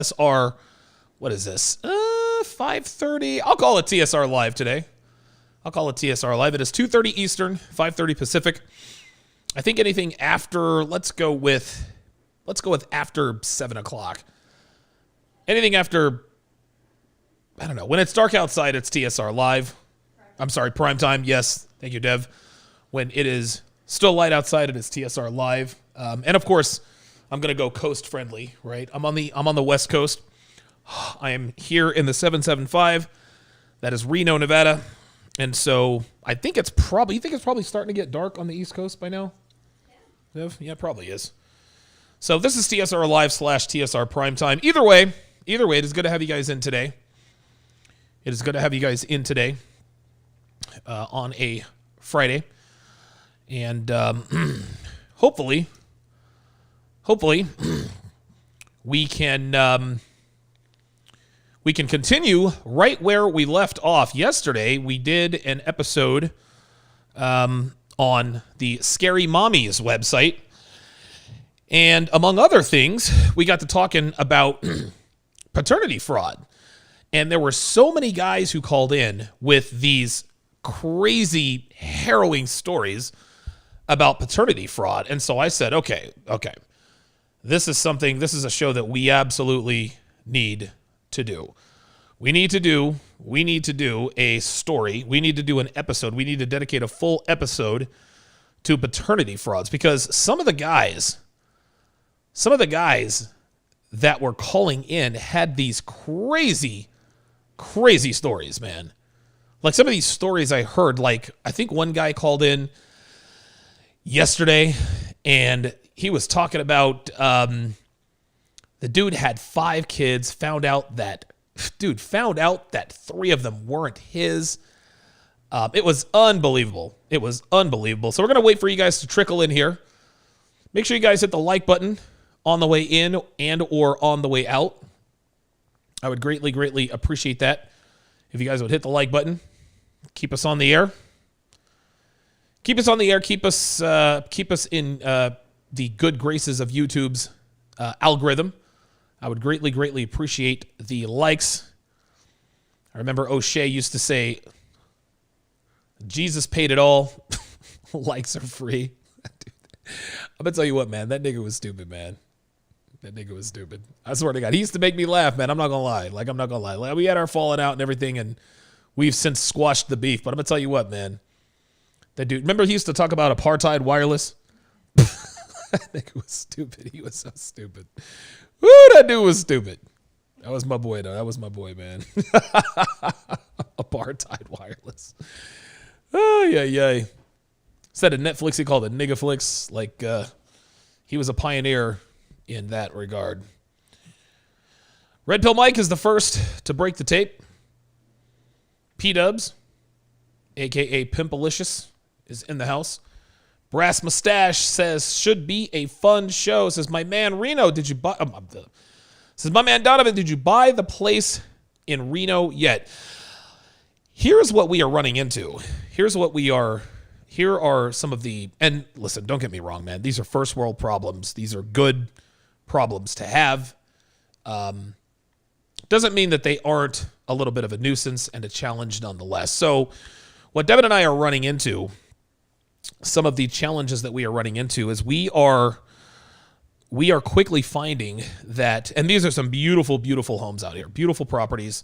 TSR, what is this? 5:30. I'll call it TSR Live today. I'll call it TSR Live. It is 2:30 Eastern, 5:30 Pacific. I think anything after, let's go with after 7 o'clock. Anything after, I don't know. When it's dark outside, it's TSR Live. I'm sorry, prime time. Yes, thank you, Dev. When it is still light outside, it is TSR Live. And of course, I'm gonna go coast friendly, right? I'm on the West Coast. I am here in the 775. That is Reno, Nevada. And so I think it's probably, you think it's probably starting to get dark on the East Coast by now? Yeah, yeah, it probably is. So this is TSR Live / TSR Primetime. Either way, it is good to have you guys in today. It is good to have you guys in today on a Friday. And hopefully, we can continue right where we left off yesterday. We did an episode on the Scary Mommies website. And among other things, we got to talking about paternity fraud. And there were so many guys who called in with these crazy, harrowing stories about paternity fraud. And so I said, okay. This is a show that we absolutely need to do. We need to do a story. We need to do an episode. We need to dedicate a full episode to paternity frauds, because some of the guys that were calling in had these crazy stories, man. Like some of these stories I heard, like I think one guy called in yesterday and he was talking about the dude had 5 kids, found out that 3 of them weren't his. It was unbelievable. So we're going to wait for you guys to trickle in here. Make sure you guys hit the like button on the way in and or on the way out. I would greatly appreciate that if you guys would hit the like button. Keep us on the air. Keep us in the good graces of YouTube's algorithm. I would greatly appreciate the likes. I remember O'Shea used to say, Jesus paid it all. Likes are free. I'm going to tell you what, man. That nigga was stupid, man. That nigga was stupid. I swear to God. He used to make me laugh, man. I'm not going to lie. Like, we had our falling out and everything, and we've since squashed the beef. But I'm going to tell you what, man. That dude, remember he used to talk about apartheid wireless? That nigga was stupid. He was so stupid. Woo, that dude was stupid. That was my boy, though. That was my boy, man. Apartheid wireless. Oh, yeah. Instead of Netflix, he called it Niggaflix. Like, he was a pioneer in that regard. Red Pill Mike is the first to break the tape. P-Dubs, a.k.a. Pimpalicious, is in the house. Brass Mustache says, should be a fun show. Says, my man Reno, did you buy... says, my man Donovan, did you buy the place in Reno yet? Here's what we are running into. Here are some of the... And listen, don't get me wrong, man. These are first world problems. These are good problems to have. Doesn't mean that they aren't a little bit of a nuisance and a challenge nonetheless. So what Devin and I are running into, some of the challenges that we are running into is we are quickly finding that, and these are some beautiful homes out here, beautiful properties.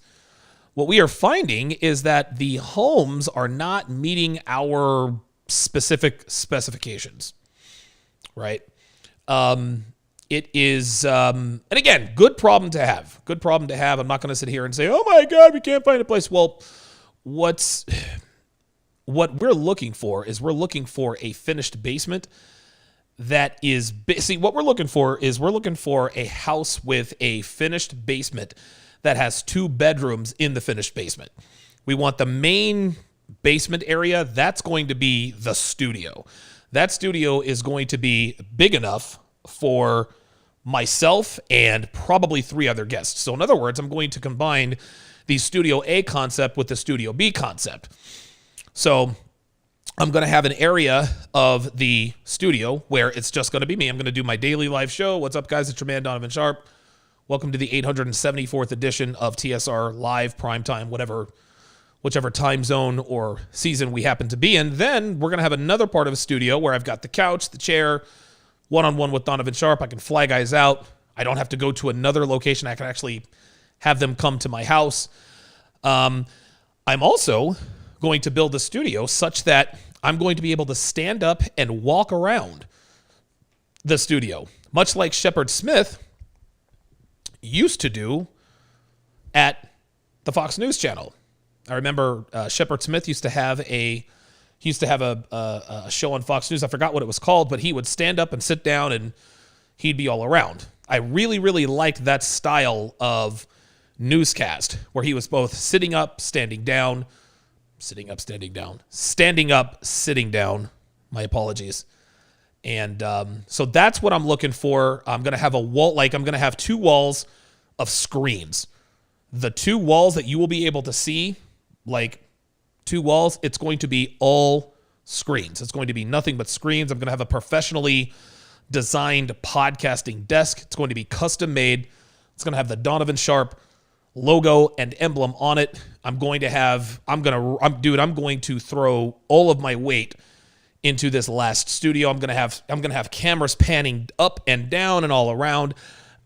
What we are finding is that the homes are not meeting our specific specifications, right? It is, and again, good problem to have. I'm not going to sit here and say, oh my God, we can't find a place. Well, what we're looking for is a finished basement that is, what we're looking for is a house with a finished basement that has 2 bedrooms in the finished basement. We want the main basement area. That's going to be the studio. That studio is going to be big enough for myself and probably 3 other guests. So in other words, I'm going to combine the Studio A concept with the Studio B concept. So I'm going to have an area of the studio where it's just going to be me. I'm going to do my daily live show. What's up, guys? It's your man, Donovan Sharpe. Welcome to the 874th edition of TSR Live Primetime, whichever time zone or season we happen to be in. Then we're going to have another part of a studio where I've got the couch, the chair, one-on-one with Donovan Sharpe. I can fly guys out. I don't have to go to another location. I can actually have them come to my house. I'm also going to build a studio such that I'm going to be able to stand up and walk around the studio, much like Shepard Smith used to do at the Fox News Channel. I remember Shepard Smith used to have a show on Fox News. I forgot what it was called, but he would stand up and sit down, and he'd be all around. I really, really liked that style of newscast where he was both sitting up, standing down, sitting up, standing down, standing up, sitting down. My apologies. And so that's what I'm looking for. I'm going to have I'm going to have 2 walls of screens. The 2 walls that you will be able to see, like 2 walls, it's going to be all screens. It's going to be nothing but screens. I'm going to have a professionally designed podcasting desk. It's going to be custom made. It's going to have the Donovan Sharpe logo and emblem on it. I'm going to throw all of my weight into this last studio. I'm gonna have cameras panning up and down and all around.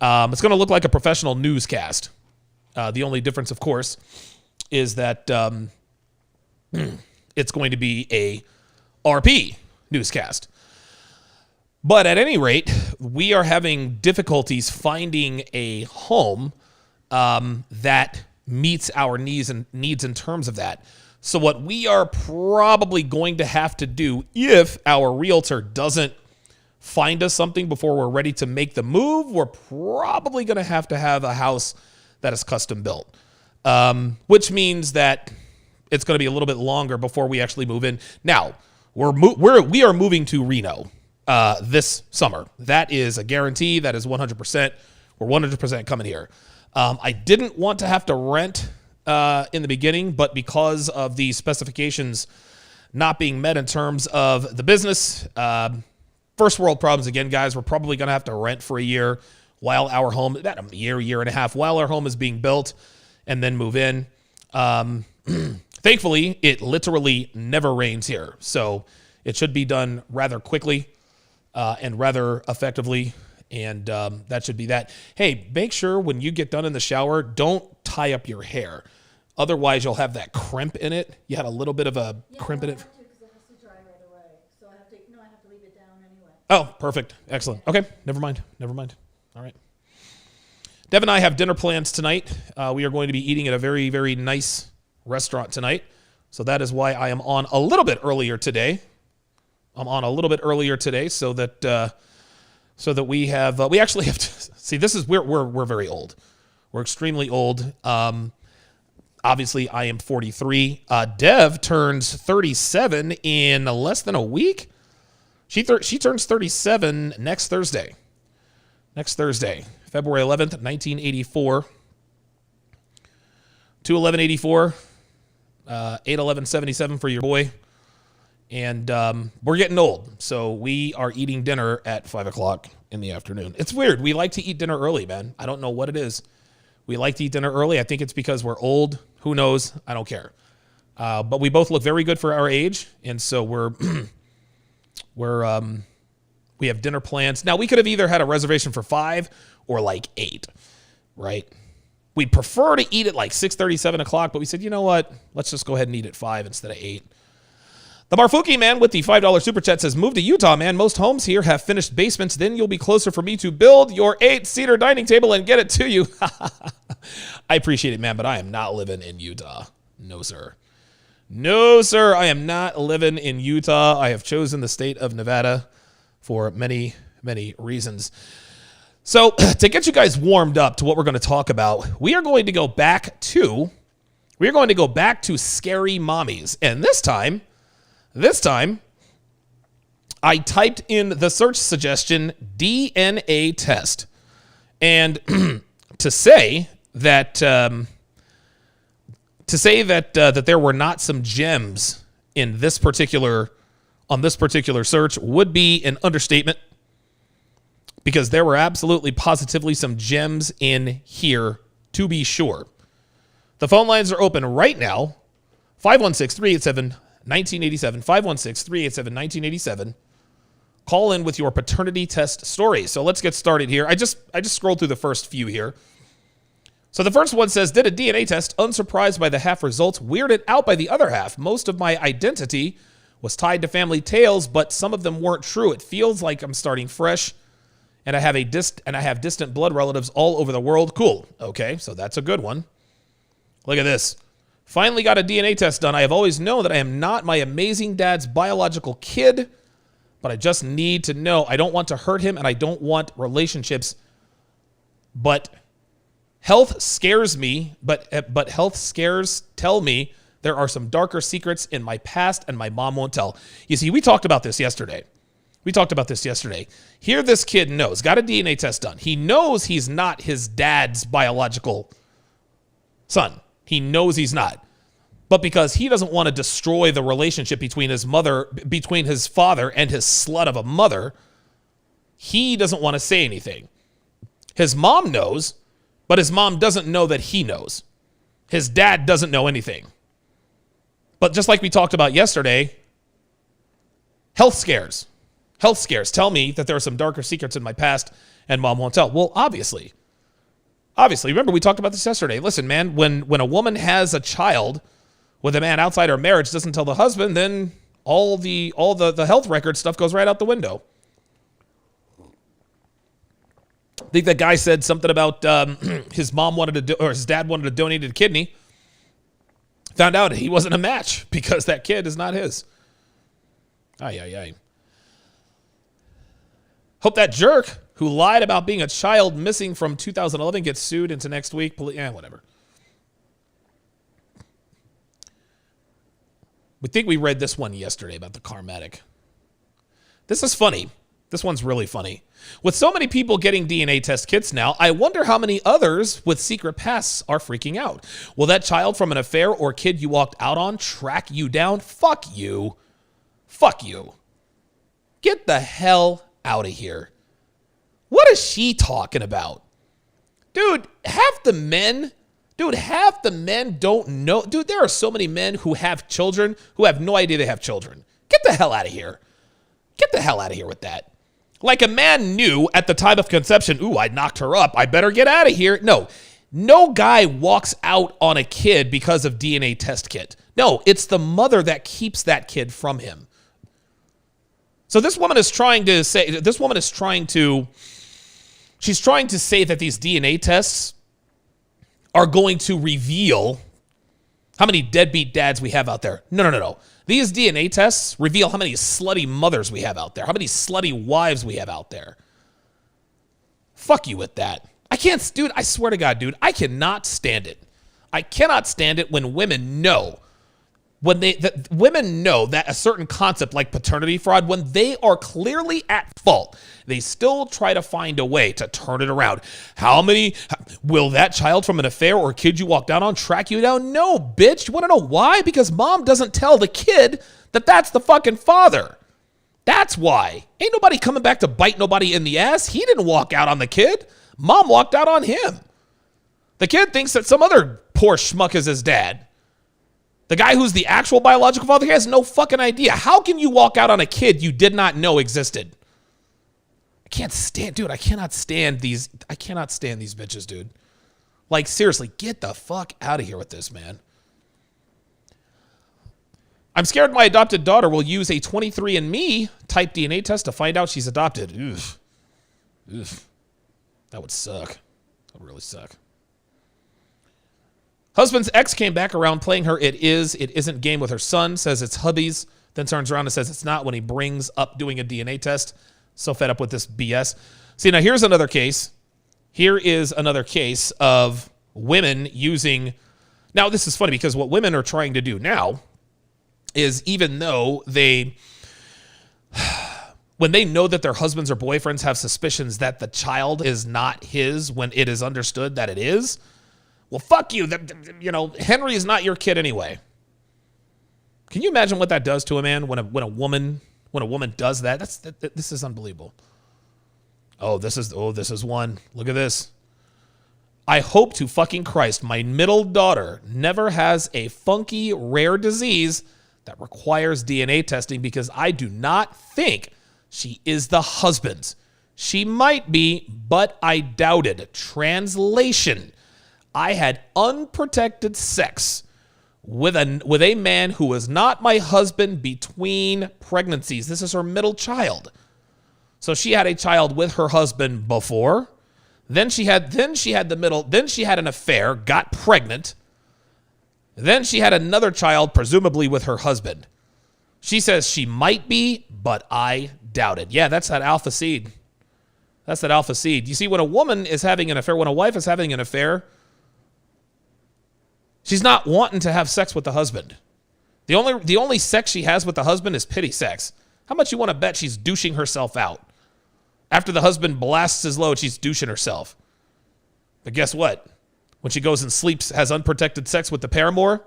It's gonna look like a professional newscast. The only difference, of course, is that it's going to be a RP newscast. But at any rate, we are having difficulties finding a home that meets our needs in terms of that. So what we are probably going to have to do, if our realtor doesn't find us something before we're ready to make the move, we're probably going to have a house that is custom built, which means that it's going to be a little bit longer before we actually move in. Now, we are moving to Reno this summer. That is a guarantee. That is 100%. We're 100% coming here. I didn't want to have to rent in the beginning, but because of the specifications not being met in terms of the business, first world problems again, guys. We're probably going to have to rent for a year while our home, about a year and a half, while our home is being built, and then move in. Thankfully, it literally never rains here, so it should be done rather quickly and rather effectively. And that should be that. Hey, make sure when you get done in the shower, don't tie up your hair. Otherwise, you'll have that crimp in it. You had a little bit of a crimp in it. I have to because it has to dry right away. So I have to leave it down anyway. Oh, perfect. Excellent. Okay, never mind. All right. Deb and I have dinner plans tonight. We are going to be eating at a very, very nice restaurant tonight. So that is why I am on a little bit earlier today. So that we have, we actually have to see, we're very old. We're extremely old. Obviously I am 43. Dev turns 37 in less than a week. She turns 37 next Thursday, February 11th, 1984, 2/11/84, 8/11/77 for your boy. And we're getting old, so we are eating dinner at 5 o'clock in the afternoon. It's weird. We like to eat dinner early, man. I don't know what it is. We like to eat dinner early. I think it's because we're old. Who knows? I don't care. But we both look very good for our age, and so we have dinner plans. Now, we could have either had a reservation for 5 or like 8, right? We'd prefer to eat at like 6:30, 7 o'clock, but we said, you know what? Let's just go ahead and eat at 5 instead of 8. The Marfuki man with the $5 super chat says, move to Utah, man. Most homes here have finished basements. Then you'll be closer for me to build your 8-seater dining table and get it to you. I appreciate it, man, but I am not living in Utah. No, sir. No, sir. I am not living in Utah. I have chosen the state of Nevada for many, many reasons. So to get you guys warmed up to what we're going to talk about, we are going to go back to scary mommies. And this time, I typed in the search suggestion DNA test. And to say that that there were not some gems in this particular search would be an understatement. because there were absolutely positively some gems in here to be sure. The phone lines are open right now. 516-387-1987, 516-387-1987. Call in with your paternity test story. So let's get started here. I just scrolled through the first few here. So the first one says, did a DNA test, unsurprised by the half results, weirded out by the other half. Most of my identity was tied to family tales, but some of them weren't true. It feels like I'm starting fresh, and I have distant blood relatives all over the world. Cool. Okay, so that's a good one. Look at this. Finally got a DNA test done. I have always known that I am not my amazing dad's biological kid, but I just need to know. I don't want to hurt him, and I don't want relationships, but health scares me, but health scares tell me there are some darker secrets in my past and my mom won't tell. You see, we talked about this yesterday. Here this kid knows, got a DNA test done. He knows he's not his dad's biological son. He knows he's not. But because he doesn't want to destroy the relationship between his father and his slut of a mother, he doesn't want to say anything. His mom knows, but his mom doesn't know that he knows. His dad doesn't know anything. But just like we talked about yesterday, health scares tell me that there are some darker secrets in my past and mom won't tell. Well, obviously, remember we talked about this yesterday. Listen, man, when a woman has a child with a man outside her marriage, doesn't tell the husband, then all the health record stuff goes right out the window. I think that guy said something about his mom or his dad wanted to donate a kidney. Found out he wasn't a match because that kid is not his. Ay. Hope that jerk who lied about being a child missing from 2011 gets sued into next week. Whatever. We think we read this one yesterday about the Carmatic. This is funny. This one's really funny. With so many people getting DNA test kits now, I wonder how many others with secret pasts are freaking out. Will that child from an affair or kid you walked out on track you down? Fuck you. Get the hell out of here. What is she talking about? Dude, half the men don't know. Dude, there are so many men who have children who have no idea they have children. Get the hell out of here. Get the hell out of here with that. Like a man knew at the time of conception, ooh, I knocked her up, I better get out of here. No guy walks out on a kid because of DNA test kit. No, it's the mother that keeps that kid from him. So she's trying to say that these DNA tests are going to reveal how many deadbeat dads we have out there. No. These DNA tests reveal how many slutty mothers we have out there, how many slutty wives we have out there. Fuck you with that. I swear to God, dude, I cannot stand it. I cannot stand it when women know. Women know that a certain concept like paternity fraud, when they are clearly at fault, they still try to find a way to turn it around. Will that child from an affair or kid you walked out on track you down? No, bitch. You want to know why? Because mom doesn't tell the kid that that's the fucking father. That's why. Ain't nobody coming back to bite nobody in the ass. He didn't walk out on the kid. Mom walked out on him. The kid thinks that some other poor schmuck is his dad. The guy who's the actual biological father has no fucking idea. How can you walk out on a kid you did not know existed? I cannot stand these bitches, dude. Like, seriously, get the fuck out of here with this, man. I'm scared my adopted daughter will use a 23andMe type DNA test to find out she's adopted. Oof. That would suck. That would really suck. Husband's ex came back around playing her it isn't game with her son, says it's hubby's, then turns around and says it's not when he brings up doing a DNA test. So fed up with this BS. See, now here's another case. Here is another case of women using... Now, this is funny because what women are trying to do now is, even though when they know that their husbands or boyfriends have suspicions that the child is not his when it is understood that it is... Well, fuck you. Henry is not your kid anyway. Can you imagine what that does to a man when a woman does that? This is unbelievable. This is one. Look at this. I hope to fucking Christ my middle daughter never has a funky rare disease that requires DNA testing because I do not think she is the husband. She might be, but I doubt it. Translation: I had unprotected sex with a man who was not my husband between pregnancies. This is her middle child. So she had a child with her husband before. Then she had an affair, got pregnant. Then she had another child, presumably with her husband. She says she might be, but I doubt it. Yeah, that's that alpha seed. That's that alpha seed. You see, when a woman is having an affair, when a wife is having an affair, she's not wanting to have sex with the husband. The only sex she has with the husband is pity sex. How much you want to bet she's douching herself out? After the husband blasts his load, she's douching herself. But guess what? When she goes and sleeps, has unprotected sex with the paramour,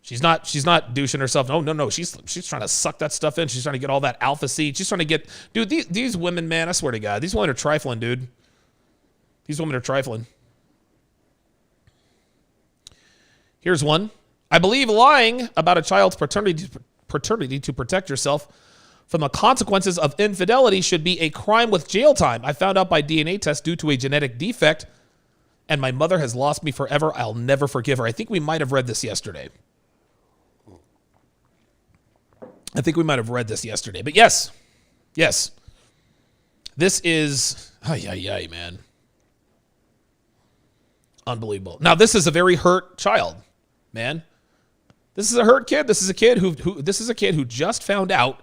she's not douching herself. No. She's trying to suck that stuff in. She's trying to get all that alpha seed. She's trying to get, dude, these women, man, I swear to God, these women are trifling, dude. These women are trifling. Here's one. I believe lying about a child's paternity to protect yourself from the consequences of infidelity should be a crime with jail time. I found out by DNA test due to a genetic defect, and my mother has lost me forever. I'll never forgive her. I think we might have read this yesterday. But yes. This is, man. Unbelievable. Now, this is a very hurt child, man. This is a hurt kid. This is a kid who just found out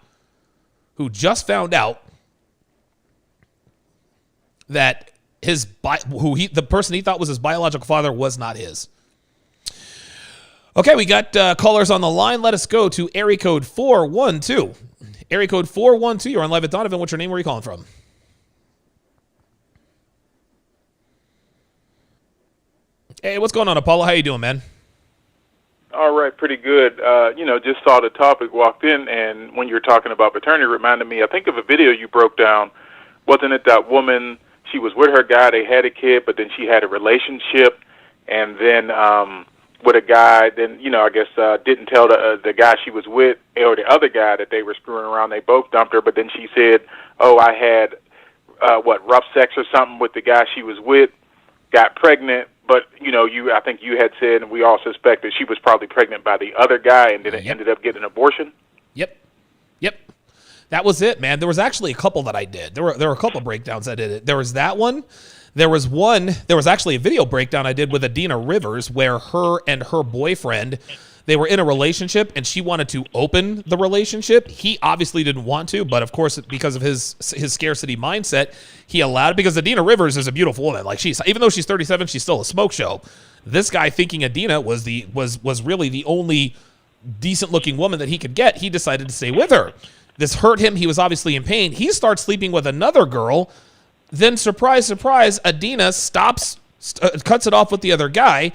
that the person he thought was his biological father was not his. Okay, we got callers on the line. Let us go to area code 412. Area code 412. You're on live at Donovan. What's your name? Where are you calling from? Hey, what's going on, Apollo? How you doing, man? All right, pretty good. Just saw the topic, walked in, and when you were talking about paternity, it reminded me, I think of a video you broke down. Wasn't it that woman, she was with her guy, they had a kid, but then she had a relationship, and then with a guy, then, I guess didn't tell the guy she was with, or the other guy that they were screwing around, they both dumped her, but then she said, I had, rough sex or something with the guy she was with, got pregnant, but, I think you had said, and we all suspected she was probably pregnant by the other guy, and then it ended up getting an abortion. Yep. That was it, man. There was actually a couple that I did. There were a couple breakdowns I did. There was that one. There was actually a video breakdown I did with Adina Rivers where her and her boyfriend, they were in a relationship and she wanted to open the relationship. He obviously didn't want to, but of course, because of his scarcity mindset, he allowed it because Adina Rivers is a beautiful woman. Like even though she's 37, she's still a smoke show. This guy, thinking Adina was really the only decent looking woman that he could get, he decided to stay with her. This hurt him. He was obviously in pain. He starts sleeping with another girl. Then, surprise, surprise, Adina cuts it off with the other guy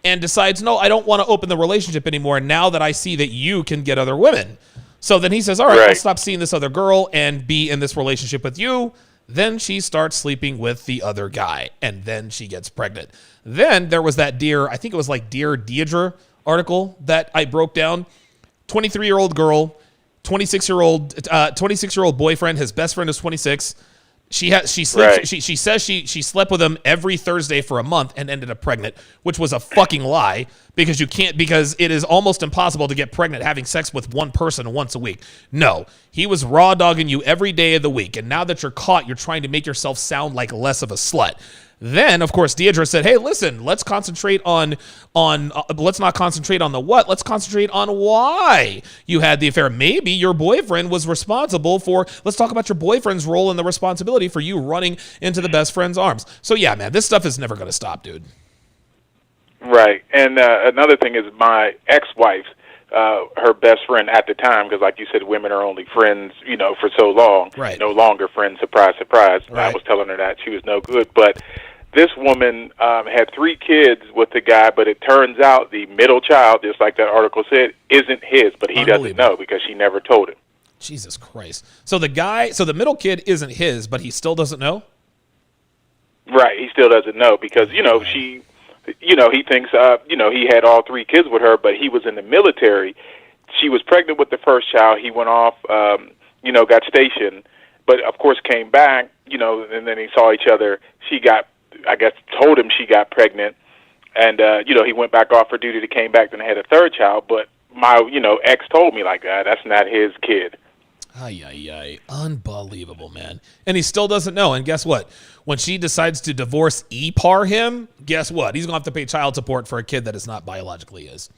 and decides, no, I don't want to open the relationship anymore now that I see that you can get other women. So then he says, all right, I'll stop seeing this other girl and be in this relationship with you. Then she starts sleeping with the other guy, and then she gets pregnant. Then there was that I think it was like Dear Deidre article that I broke down. 23-year-old girl, 26-year-old boyfriend. His best friend is 26. She says she slept with him every Thursday for a month and ended up pregnant, which was a fucking lie because it is almost impossible to get pregnant having sex with one person once a week. No, he was raw dogging you every day of the week, and now that you're caught, you're trying to make yourself sound like less of a slut. Then, of course, Deidre said, hey, listen, let's concentrate let's not concentrate on the what, let's concentrate on why you had the affair. Maybe your boyfriend was responsible let's talk about your boyfriend's role and the responsibility for you running into the best friend's arms. So, yeah, man, this stuff is never going to stop, dude. Right. And another thing is my ex-wife, her best friend at the time, because like you said, women are only friends, for so long. Right. No longer friends, surprise, surprise. Right. I was telling her that she was no good, but this woman had 3 kids with the guy, but it turns out the middle child, just like that article said, isn't his, but he doesn't know because she never told him. Jesus Christ. So the middle kid isn't his, but he still doesn't know? Right. He still doesn't know because, she, he thinks, he had all 3 kids with her, but he was in the military. She was pregnant with the first child. He went off, got stationed, but of course came back, and then he saw each other. She told him she got pregnant, and, he went back off for duty, to came back, then had a 3rd child, but my, ex told me like that. That's not his kid. Ay. Unbelievable, man. And he still doesn't know. And guess what? When she decides to divorce E-par him, guess what? He's going to have to pay child support for a kid that is not biologically his.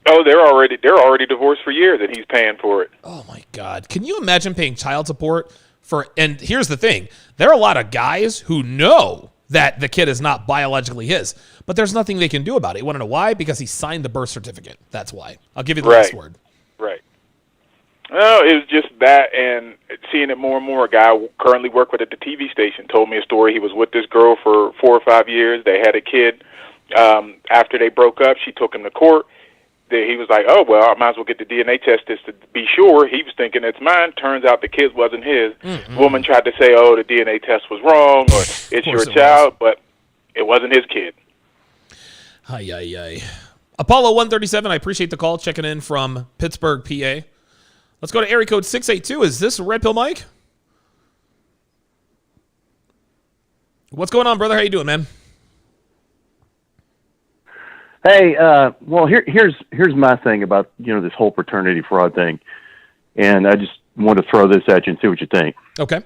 Oh, they're already divorced for years, and he's paying for it. Oh, my God. Can you imagine paying child support for, and here's the thing, there are a lot of guys who know that the kid is not biologically his, but there's nothing they can do about it. You want to know why? Because he signed the birth certificate. That's why. I'll give you the last word. Right. No, it was just that, and seeing it more and more. A guy I currently work with at the TV station told me a story. He was with this girl for 4 or 5 years. They had a kid. After they broke up, she took him to court. He was like, oh, well, I might as well get the DNA test just to be sure. He was thinking it's mine. Turns out the kid wasn't his. Mm-hmm. Woman tried to say, oh, the DNA test was wrong, or it's your child, but it wasn't his kid. Ay. Apollo 137, I appreciate the call, checking in from Pittsburgh, PA. Let's go to area code 682. Is this Red Pill Mike? What's going on, brother? How you doing, man? Hey, well, here's my thing about, this whole paternity fraud thing. And I just want to throw this at you and see what you think. Okay.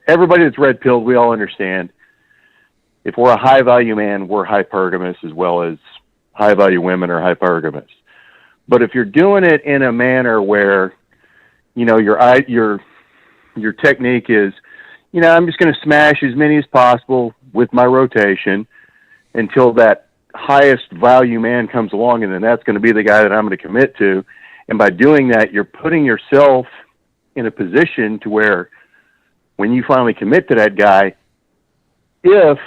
Everybody that's red pilled, we all understand. If we're a high value man, we're hypergamous, as well as high value women are hypergamous. But if you're doing it in a manner where, your technique is, I'm just going to smash as many as possible with my rotation until that highest value man comes along, and then that's going to be the guy that I'm going to commit to. And by doing that, you're putting yourself in a position to where when you finally commit to that guy, if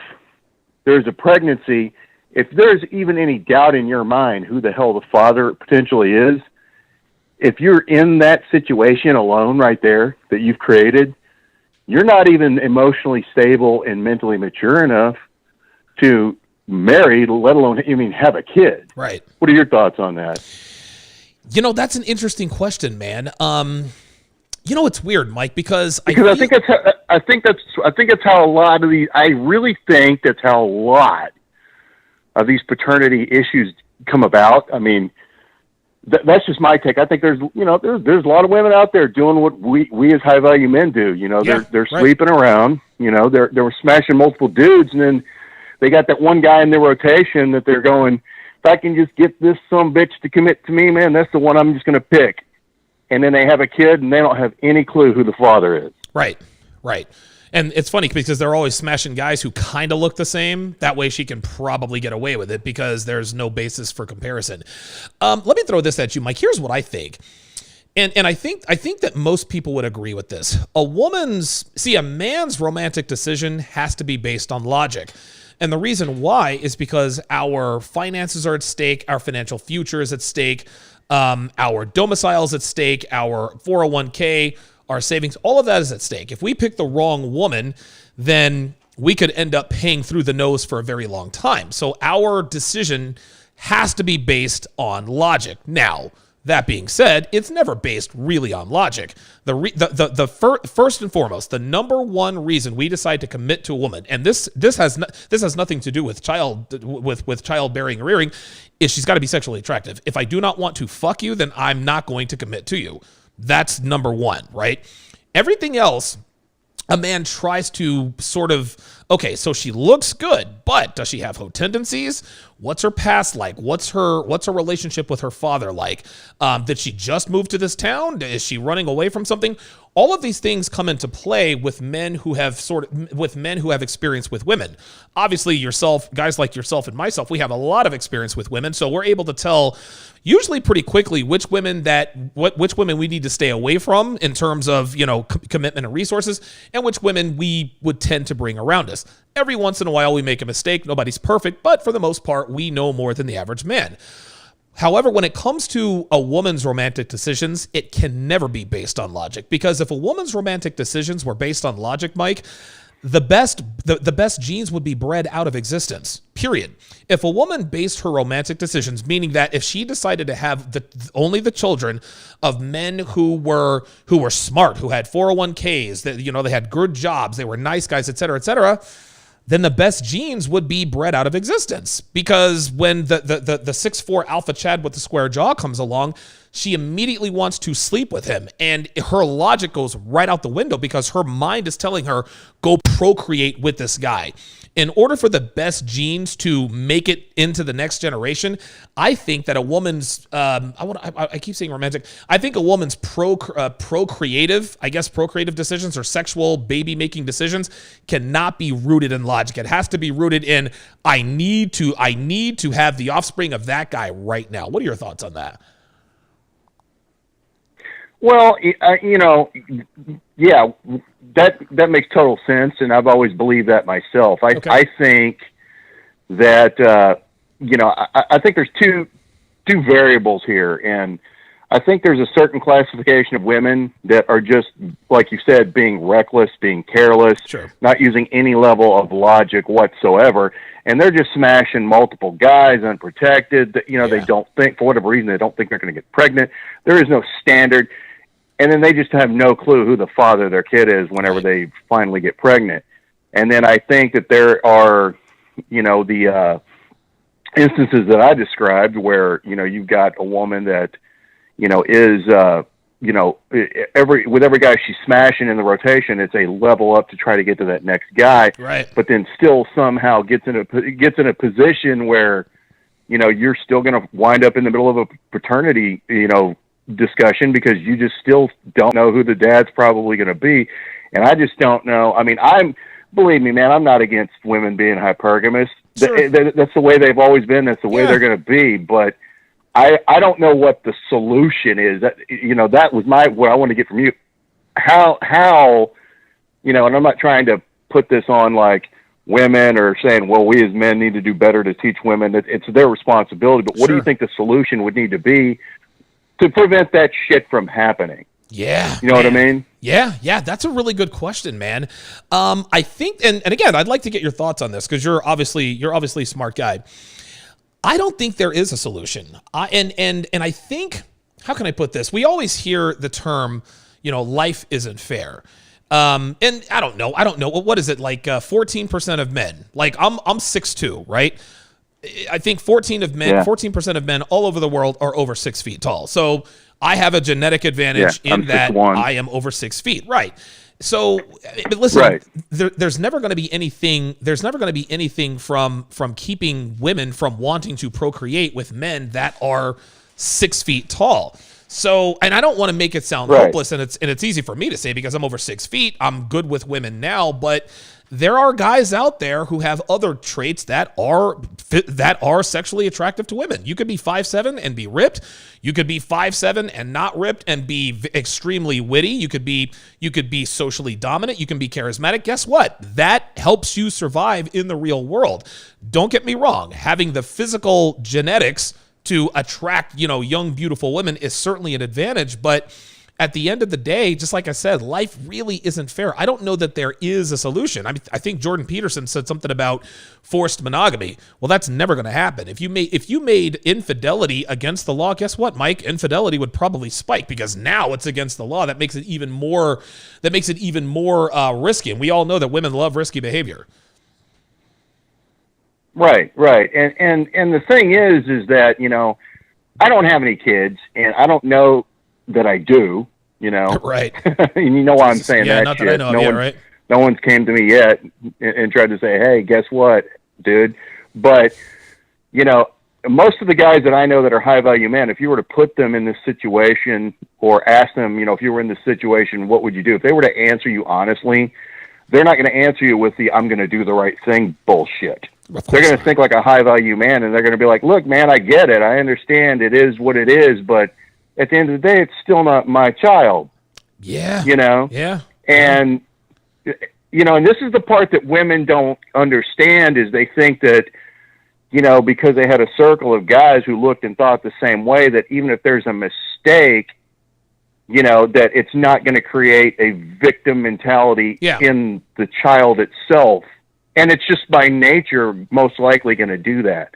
there's a pregnancy, if there's even any doubt in your mind who the hell the father potentially is, if you're in that situation alone right there that you've created, you're not even emotionally stable and mentally mature enough to marry, let alone have a kid. Right. What are your thoughts on that? That's an interesting question, man. It's weird, Mike, because I think that's how a lot of these. I really think that's how a lot of these paternity issues come about. I mean, that's just my take. I think there's a lot of women out there doing what we as high value men do. They're sleeping around. They're smashing multiple dudes, and then they got that one guy in their rotation that they're going, if I can just get this some bitch to commit to me, man, that's the one I'm just going to pick. And then they have a kid, and they don't have any clue who the father is. Right. And it's funny because they're always smashing guys who kind of look the same. That way she can probably get away with it because there's no basis for comparison. Let me throw this at you, Mike. Here's what I think. And I think that most people would agree with this. A man's romantic decision has to be based on logic. And the reason why is because our finances are at stake, our financial future is at stake, our domicile is at stake, our 401k, our savings, all of that is at stake. If we pick the wrong woman, then we could end up paying through the nose for a very long time. So our decision has to be based on logic. Now, that being said, it's never based really on logic. First and foremost, the number one reason we decide to commit to a woman, and this has nothing to do with childbearing and rearing, is she's got to be sexually attractive. If I do not want to fuck you, then I'm not going to commit to you. That's number one, right? Everything else, a man tries to sort of, okay, so she looks good, but does she have hoe tendencies? What's her past like? What's her relationship with her father like? Did she just move to this town? Is she running away from something? All of these things come into play with men who have experience with women. Obviously, guys like yourself and myself, we have a lot of experience with women, so we're able to tell usually pretty quickly which women we need to stay away from in terms of commitment and resources, and which women we would tend to bring around us. Every once in a while, we make a mistake. Nobody's perfect, but for the most part, we know more than the average man. However, when it comes to a woman's romantic decisions, it can never be based on logic, because if a woman's romantic decisions were based on logic, Mike, the best genes would be bred out of existence. Period. If a woman based her romantic decisions, meaning that if she decided to have only the children of men who were smart, who had 401ks, that they had good jobs, they were nice guys, et cetera, then the best genes would be bred out of existence. Because when the 6'4" alpha Chad with the square jaw comes along, she immediately wants to sleep with him. And her logic goes right out the window, because her mind is telling her, go procreate with this guy. In order for the best genes to make it into the next generation, I think that a woman's, I keep saying romantic, I think a woman's procreative decisions, or sexual baby-making decisions, cannot be rooted in logic. It has to be rooted in, I need to have the offspring of that guy right now. What are your thoughts on that? Well, yeah, that makes total sense, and I've always believed that myself. I think that I think there's two variables here, and I think there's a certain classification of women that are just, like you said, being reckless, being careless, sure, not using any level of logic whatsoever, and they're just smashing multiple guys unprotected. They don't think, for whatever reason, they don't think they're going to get pregnant. There is no standard. And then they just have no clue who the father of their kid is whenever they finally get pregnant. And then I think that there are, the instances that I described where, you've got a woman that, is, with every guy she's smashing in the rotation, it's a level up to try to get to that next guy. Right. But then still somehow gets in a position where, you're still going to wind up in the middle of a paternity, discussion, because you just still don't know who the dad's probably going to be. And I just don't know. I mean, believe me, man, I'm not against women being hypergamous. Sure. That's the way they've always been. That's the way they're going to be. But I don't know what the solution is. That was what I want to get from you. How, and I'm not trying to put this on like women or saying, well, we as men need to do better to teach women. It's their responsibility. But what do you think the solution would need to be to prevent that shit from happening? Yeah. You know what I mean? Yeah. That's a really good question, man. I think, and again, I'd like to get your thoughts on this, because you're obviously a smart guy. I don't think there is a solution. And I think, how can I put this? We always hear the term, life isn't fair. And I don't know. What is it? Like 14% of men, like I'm 6'2", right? I think 14% of men all over the world are over 6 feet tall. So I have a genetic advantage in that 6'1". I am over 6 feet. Right. So, but listen, there's never going to be anything. There's never going to be anything from keeping women from wanting to procreate with men that are 6 feet tall. So, and I don't want to make it sound hopeless, and it's easy for me to say because I'm over 6 feet. I'm good with women now, but there are guys out there who have other traits that are sexually attractive to women. You could be 5'7" and be ripped. You could be 5'7" and not ripped and be extremely witty. You could be socially dominant. You can be charismatic. Guess what? That helps you survive in the real world. Don't get me wrong. Having the physical genetics to attract, young, beautiful women is certainly an advantage, but at the end of the day, just like I said, life really isn't fair. I don't know that there is a solution. I mean, I think Jordan Peterson said something about forced monogamy. Well, that's never going to happen. If you made infidelity against the law, guess what, Mike? Infidelity would probably spike because now it's against the law. That makes it even more risky. And we all know that women love risky behavior. Right. And the thing is that, I don't have any kids, and I don't know that I do, Right. And you know why I'm saying that not shit. That I know right? No one's came to me yet and tried to say, hey, guess what, dude? But, most of the guys that I know that are high-value men, if you were to put them in this situation or ask them, if you were in this situation, what would you do? If they were to answer you honestly, they're not going to answer you with the I'm going to do the right thing bullshit. They're going to think like a high-value man, and they're going to be like, look, man, I get it. I understand it is what it is, but at the end of the day, it's still not my child. Yeah. Yeah. And, and this is the part that women don't understand is they think that, because they had a circle of guys who looked and thought the same way, that even if there's a mistake, that it's not going to create a victim mentality in the child itself. And it's just by nature most likely going to do that.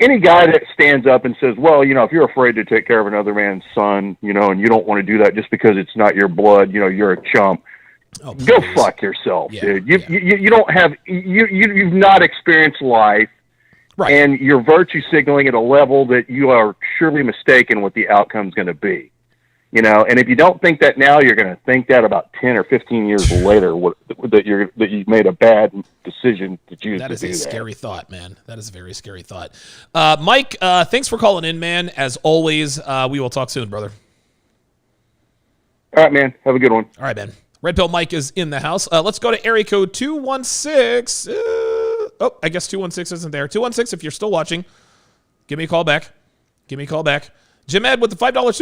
Any guy that stands up and says, well, if you're afraid to take care of another man's son, and you don't want to do that just because it's not your blood, you're a chump. Oh, go fuck yourself, dude. You don't have, you've not experienced life. Right. And you're virtue signaling at a level that you are surely mistaken what the outcome's going to be. And if you don't think that now, you're going to think that about 10 or 15 years later, that you made a bad decision to choose to do that. That is a scary thought, man. That is a very scary thought. Mike, thanks for calling in, man. As always, we will talk soon, brother. All right, man. Have a good one. All right, man. Red Pill Mike is in the house. Let's go to area code 216. I guess 216 isn't there. 216, if you're still watching, give me a call back. Jim Ed with the $5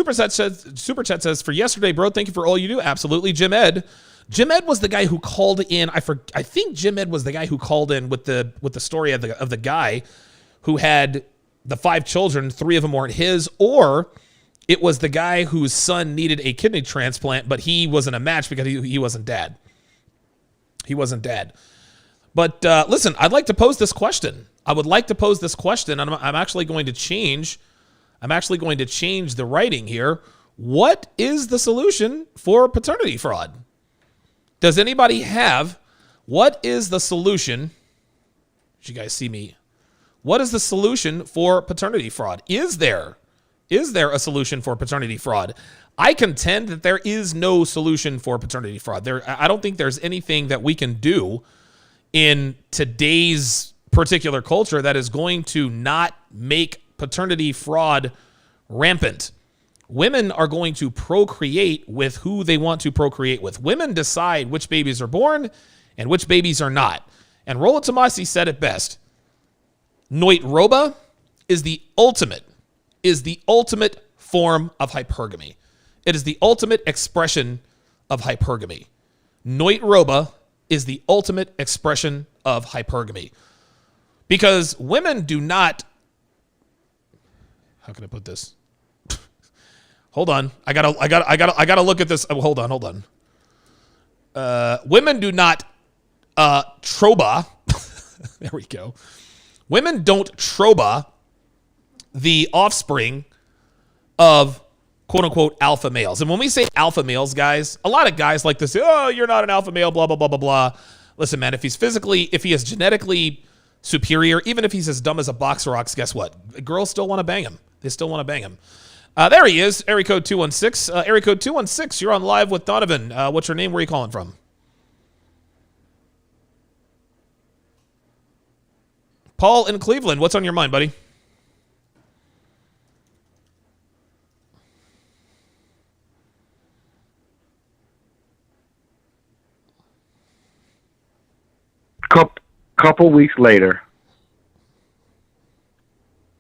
super chat says, for yesterday, bro, thank you for all you do. Absolutely, Jim Ed. Jim Ed was the guy who called in. I think Jim Ed was the guy who called in with the story of the guy who had the 5 children. 3 of them weren't his, or it was the guy whose son needed a kidney transplant, but he wasn't a match because he wasn't dad. He wasn't dad. But listen, I'd like to pose this question. I would like to pose this question, and I'm actually going to change the writing here. What is the solution for paternity fraud? Does anybody have, what is the solution? Did you guys see me? What is the solution for paternity fraud? Is there a solution for paternity fraud? I contend that there is no solution for paternity fraud. I don't think there's anything that we can do in today's particular culture that is going to not make paternity fraud rampant. Women are going to procreate with who they want to procreate with. Women decide which babies are born and which babies are not. And Rollo Tomasi said it best. Noit roba is the ultimate form of hypergamy. It is the ultimate expression of hypergamy. Noit roba is the ultimate expression of hypergamy. Because women do not, how can I put this? Hold on. I gotta look at this. Oh, hold on. Women do not troba. There we go. Women don't troba the offspring of quote unquote alpha males. And when we say alpha males, guys, a lot of guys like to say, oh, you're not an alpha male, blah, blah, blah, blah, blah. Listen, man, if he is genetically superior, even if he's as dumb as a box rocks, guess what? Girls still want to bang him. They still want to bang him. There he is, area code 216. Area code 216, you're on live with Donovan. What's your name? Where are you calling from? Paul in Cleveland, what's on your mind, buddy? Couple weeks later,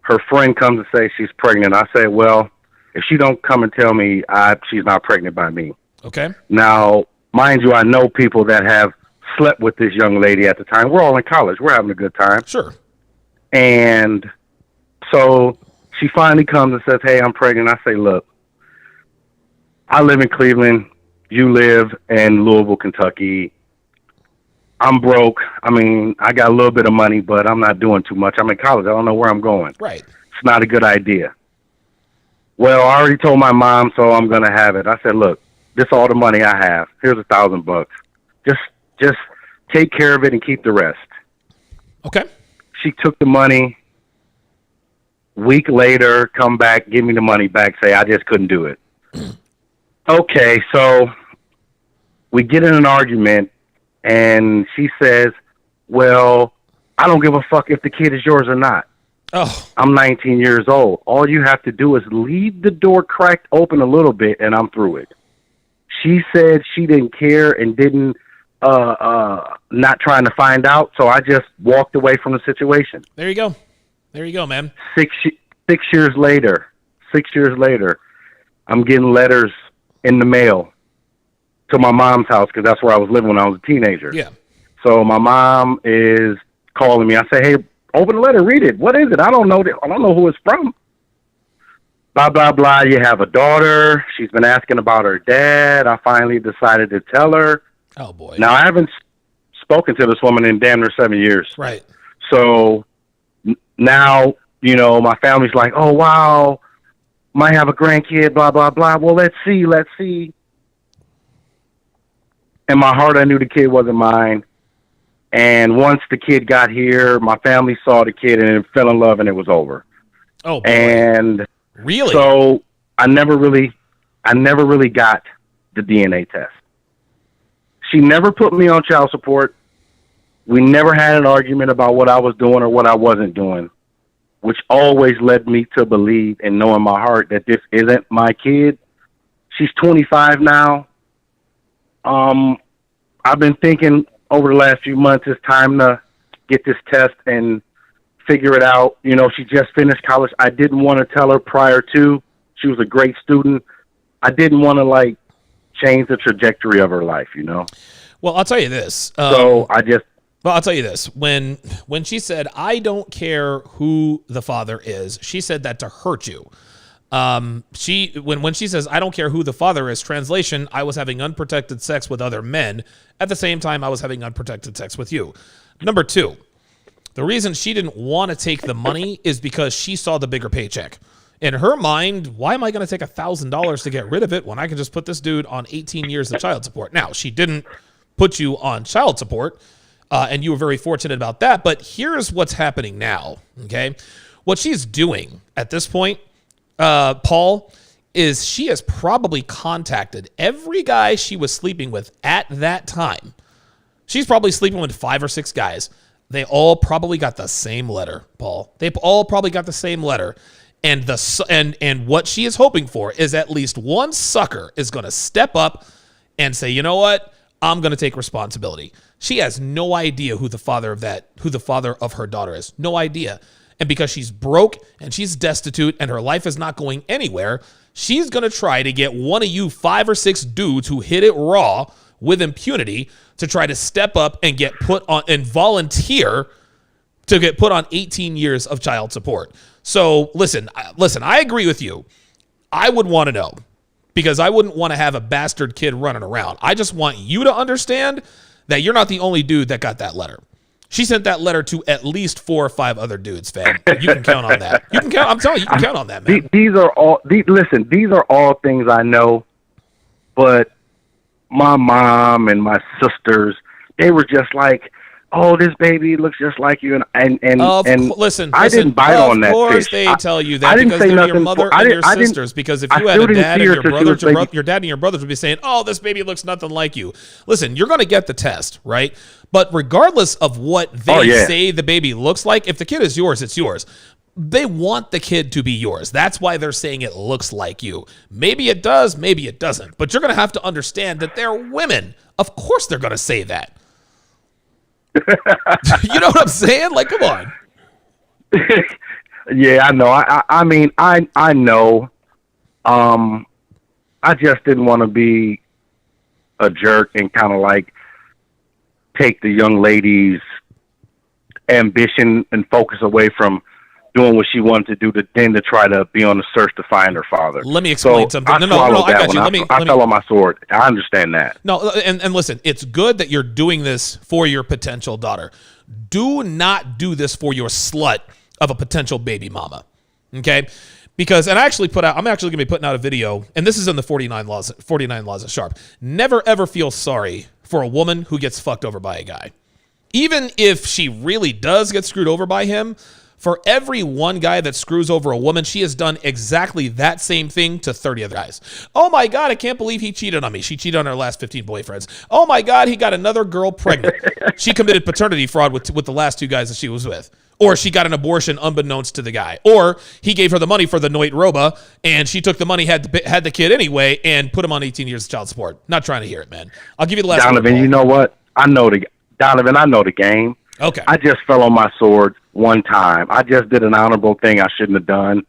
her friend comes to say she's pregnant. I say, well, if she don't come and tell me, she's not pregnant by me. Okay. Now, mind you, I know people that have slept with this young lady at the time. We're all in college. We're having a good time. Sure. And so she finally comes and says, hey, I'm pregnant. I say, look, I live in Cleveland. You live in Louisville, Kentucky. I'm broke. I mean, I got a little bit of money, but I'm not doing too much. I'm in college. I don't know where I'm going. Right. It's not a good idea. Well, I already told my mom, so I'm going to have it. I said, look, this is all the money I have. Here's $1,000. Just take care of it and keep the rest. Okay. She took the money. Week later, come back, give me the money back, say, I just couldn't do it. Okay, so we get in an argument, and she says, well, I don't give a fuck if the kid is yours or not. Oh. I'm 19 years old. All you have to do is leave the door cracked open a little bit, and I'm through it. She said she didn't care and didn't not trying to find out, so I just walked away from the situation. There you go, man. 6 years later, I'm getting letters in the mail to my mom's house because that's where I was living when I was a teenager. Yeah. So my mom is calling me. I say, hey, Open the letter, read it. What is it? I don't know. I don't know who it's from. Blah, blah, blah. You have a daughter. She's been asking about her dad. I finally decided to tell her. Oh, boy. Now, I haven't spoken to this woman in damn near 7 years. Right. So now, you know, my family's like, oh, wow, might have a grandkid, blah, blah, blah. Well, let's see. In my heart, I knew the kid wasn't mine. And once the kid got here, my family saw the kid and fell in love, and it was over. Oh, boy. And really? So I never really got the DNA test. She never put me on child support. We never had an argument about what I was doing or what I wasn't doing, which always led me to believe and know in my heart that this isn't my kid. She's 25 now. I've been thinking over the last few months, it's time to get this test and figure it out. You know, she just finished college. I didn't want to tell her prior to. She was a great student. I didn't want to, like, change the trajectory of her life, you know? Well, I'll tell you this. I'll tell you this. When she said, I don't care who the father is, she said that to hurt you. When she says, I don't care who the father is, translation, I was having unprotected sex with other men. At the same time, I was having unprotected sex with you. Number two, the reason she didn't want to take the money is because she saw the bigger paycheck. In her mind, why am I going to take $1,000 to get rid of it when I can just put this dude on 18 years of child support? Now, she didn't put you on child support, and you were very fortunate about that. But here's what's happening now, okay? What she's doing at this point, Paul, is she has probably contacted every guy she was sleeping with at that time. She's probably sleeping with 5 or 6 guys. They all probably got the same letter, Paul. They all probably got the same letter. And what she is hoping for is at least one sucker is going to step up and say, you know what? I'm going to take responsibility. She has no idea who the father of her daughter is. No idea. And because she's broke and she's destitute and her life is not going anywhere, she's going to try to get one of you 5 or 6 dudes who hit it raw with impunity to try to step up and get put on and volunteer to get put on 18 years of child support. So listen, I agree with you. I would want to know, because I wouldn't want to have a bastard kid running around. I just want you to understand that you're not the only dude that got that letter. She sent that letter to at least 4 or 5 other dudes, fam. You can count on that. I'm telling you, you can count on that, man. These are all things I know, but my mom and my sisters, they were just like, oh, this baby looks just like you, listen, I didn't bite on that fish. Of course they tell you that because they're your mother and your sisters. Because if you had a dad and your brothers, your dad and your brothers would be saying, oh, this baby looks nothing like you. Listen, you're going to get the test, right? But regardless of what they say the baby looks like, if the kid is yours, it's yours. They want the kid to be yours. That's why they're saying it looks like you. Maybe it does, maybe it doesn't. But you're going to have to understand that they're women. Of course they're going to say that. You know what I'm saying? Like, come on. Yeah, I know. I mean, I know. I just didn't want to be a jerk and kind of like take the young lady's ambition and focus away from doing what she wanted to do to try to be on the search to find her father. Let me explain something. I got you. I fell on my sword. I understand that. No, and listen, it's good that you're doing this for your potential daughter. Do not do this for your slut of a potential baby mama. Okay? Because, and I'm actually going to be putting out a video, and this is in the 49 laws of Sharpe. Never ever feel sorry for a woman who gets fucked over by a guy. Even if she really does get screwed over by him, for every one guy that screws over a woman, she has done exactly that same thing to 30 other guys. Oh my God, I can't believe he cheated on me. She cheated on her last 15 boyfriends. Oh my God, he got another girl pregnant. She committed paternity fraud with the last 2 guys that she was with. Or she got an abortion unbeknownst to the guy. Or he gave her the money for the Noit Roba, and she took the money, had the kid anyway, and put him on 18 years of child support. Not trying to hear it, man. I'll give you the last one. Donovan, you know what? I know the game. Okay. I just fell on my sword one time. I just did an honorable thing I shouldn't have done.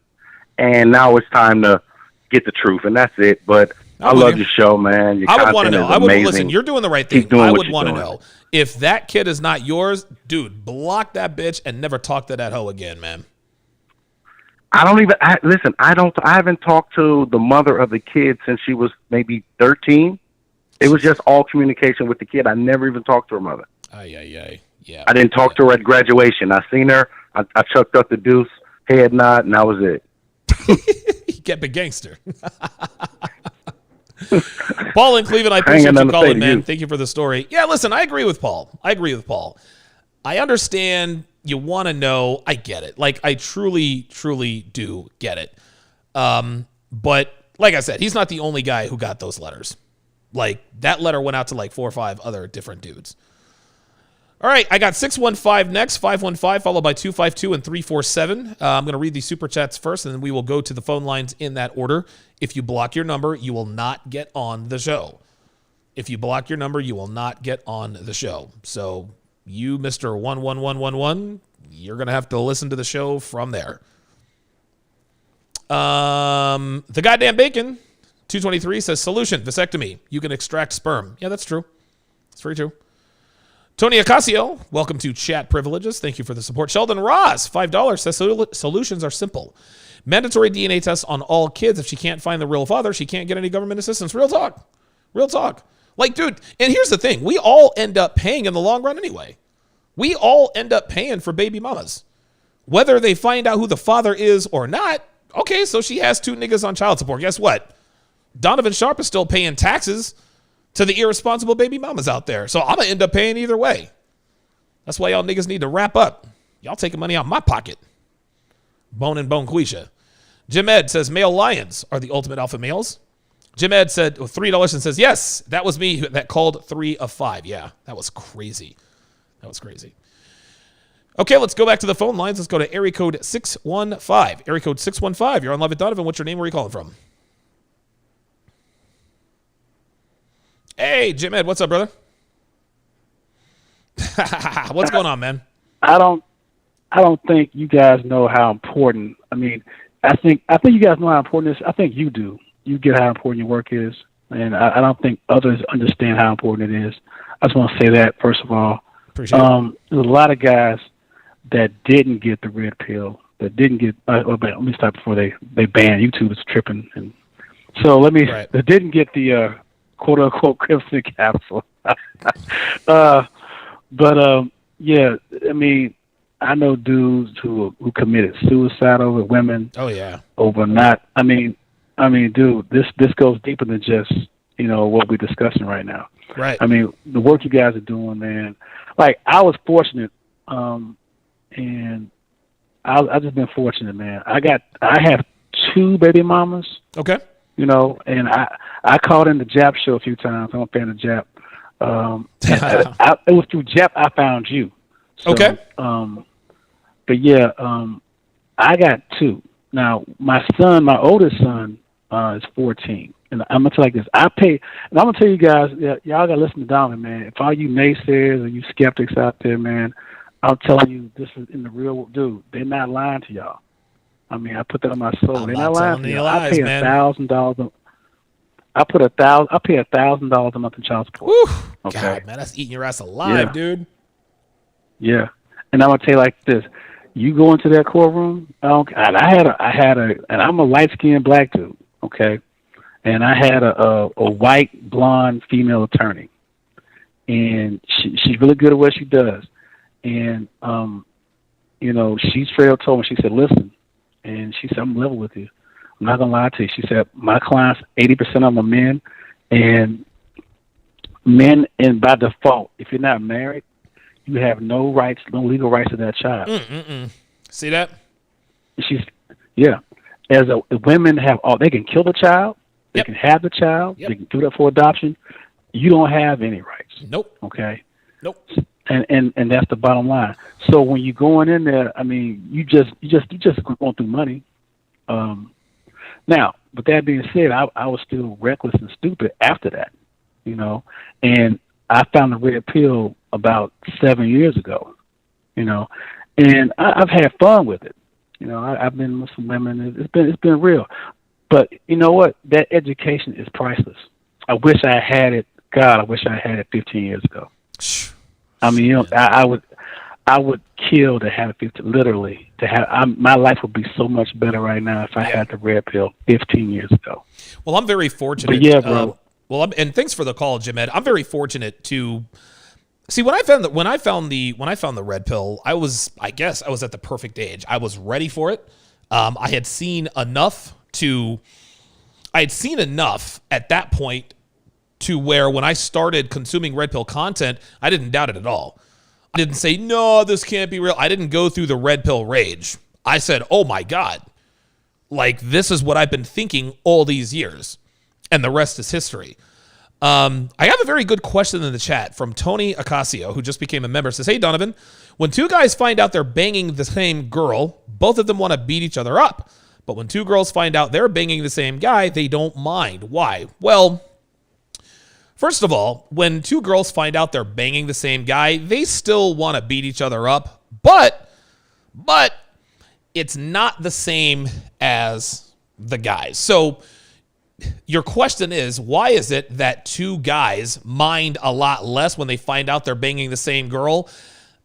And now it's time to get the truth, and that's it. But I love your show, man. Your I would want to content know. is I would amazing. listen. You're doing the right Keep thing. doing I what would you're want to doing. know if that kid is not yours, dude. Block that bitch and never talk to that hoe again, man. Listen, I haven't talked to the mother of the kid since she was maybe 13. It was just all communication with the kid. I never even talked to her mother. Yeah. I didn't talk to her at graduation. I seen her. I chucked up the deuce, head nod, and that was it. You kept a gangster. Paul in Cleveland, I appreciate you calling, man. Thank you for the story. Yeah, listen, I agree with Paul. I understand you want to know. I get it. Like, I truly, truly do get it. But like I said, he's not the only guy who got those letters. Like, that letter went out to like 4 or 5 other different dudes. All right, I got 615 next, 515, followed by 252 and 347. I'm going to read these super chats first, and then we will go to the phone lines in that order. If you block your number, you will not get on the show. So you, Mr. 11111, you're going to have to listen to the show from there. The goddamn bacon, 223, says, solution, vasectomy. You can extract sperm. Yeah, that's true. It's very true. Tony Ocasio, welcome to Chat Privileges. Thank you for the support. Sheldon Ross, $5, says solutions are simple. Mandatory DNA tests on all kids. If she can't find the real father, she can't get any government assistance. Real talk. Like, dude, and here's the thing. We all end up paying in the long run anyway. We all end up paying for baby mamas. Whether they find out who the father is or not, okay, so she has 2 niggas on child support. Guess what? Donovan Sharpe is still paying taxes to the irresponsible baby mamas out there. So I'm going to end up paying either way. That's why y'all niggas need to wrap up. Y'all taking money out of my pocket. Bone and bone Quisha. Jim Ed says, male lions are the ultimate alpha males. Jim Ed said $3 and says, yes, that was me that called 3 of 5. Yeah, that was crazy. Okay, let's go back to the phone lines. Let's go to area code 615. Area code 615. You're on Live with Donovan. What's your name? Where are you calling from? Hey, Jim Ed, what's up, brother? What's going on, man? I don't think you guys know how important. I mean, I think you guys know how important it is. I think you do. You get how important your work is, and I don't think others understand how important it is. I just want to say that first of all. Appreciate it. There's a lot of guys that didn't get the red pill. That didn't get. Let me stop before they ban YouTube. Is tripping, and so let me. Right. That didn't get the quote unquote Crimson capsule. Yeah, I mean, I know dudes who committed suicide over women. Oh yeah. Over not. I mean, dude, this goes deeper than just what we're discussing right now. Right. I mean, the work you guys are doing, man. Like, I was fortunate, and I've just been fortunate, man. I have 2 baby mamas. Okay. And I called in the Jap show a few times. I'm a fan of Jap. It was through Jap I found you. So, okay. But yeah, I got 2. Now, my oldest son, is 14. And I'm going to tell you like this. And I'm going to tell you guys, y'all got to listen to Donovan, man. If all you naysayers or you skeptics out there, man, I'm telling you, this is in the real world. Dude, they're not lying to y'all. I mean, I put that on my soul. They're not lying to you. I pay $1,000. I pay $1,000 a month in child support. Whew. Okay? God, man, that's eating your ass alive, dude. Yeah, and I'm gonna tell you like this: you go into that courtroom. And I'm a light skinned black dude. Okay, and I had a white blonde female attorney, and she's really good at what she does. And she straight up told me. She said, "Listen," and she said, "I'm level with you. I'm not gonna lie to you." She said, "My clients, 80% of them are men, and by default, if you're not married, you have no rights, no legal rights to that child." See that? Women have all. They can kill the child. They can have the child. They can do that for adoption. You don't have any rights. Nope. Okay. Nope. And that's the bottom line. So when you're going in there, I mean, you just going through money. Now, with that being said, I was still reckless and stupid after that, and I found the red pill about 7 years ago, and I've had fun with it. I've been with some women. It's been real. But you know what? That education is priceless. I wish I had it. God, I wish I had it 15 years ago. I mean, I would kill to have it 15. Literally, my life would be so much better right now if I had the red pill 15 years ago. Well, I'm very fortunate. But yeah, bro. And thanks for the call, Jim Ed. I'm very fortunate to see when I found the red pill. I guess I was at the perfect age. I was ready for it. I had seen enough at that point to where when I started consuming red pill content, I didn't doubt it at all. I didn't say, no, this can't be real. I didn't go through the red pill rage. I said, oh my God, like this is what I've been thinking all these years. And the rest is history. I have a very good question in the chat from Tony Acasio, who just became a member. It says, hey, Donovan, when two guys find out they're banging the same girl, both of them want to beat each other up. But when two girls find out they're banging the same guy, they don't mind. Why? Well, first of all, when two girls find out they're banging the same guy, they still want to beat each other up. But it's not the same as the guys. So your question is, why is it that two guys mind a lot less when they find out they're banging the same girl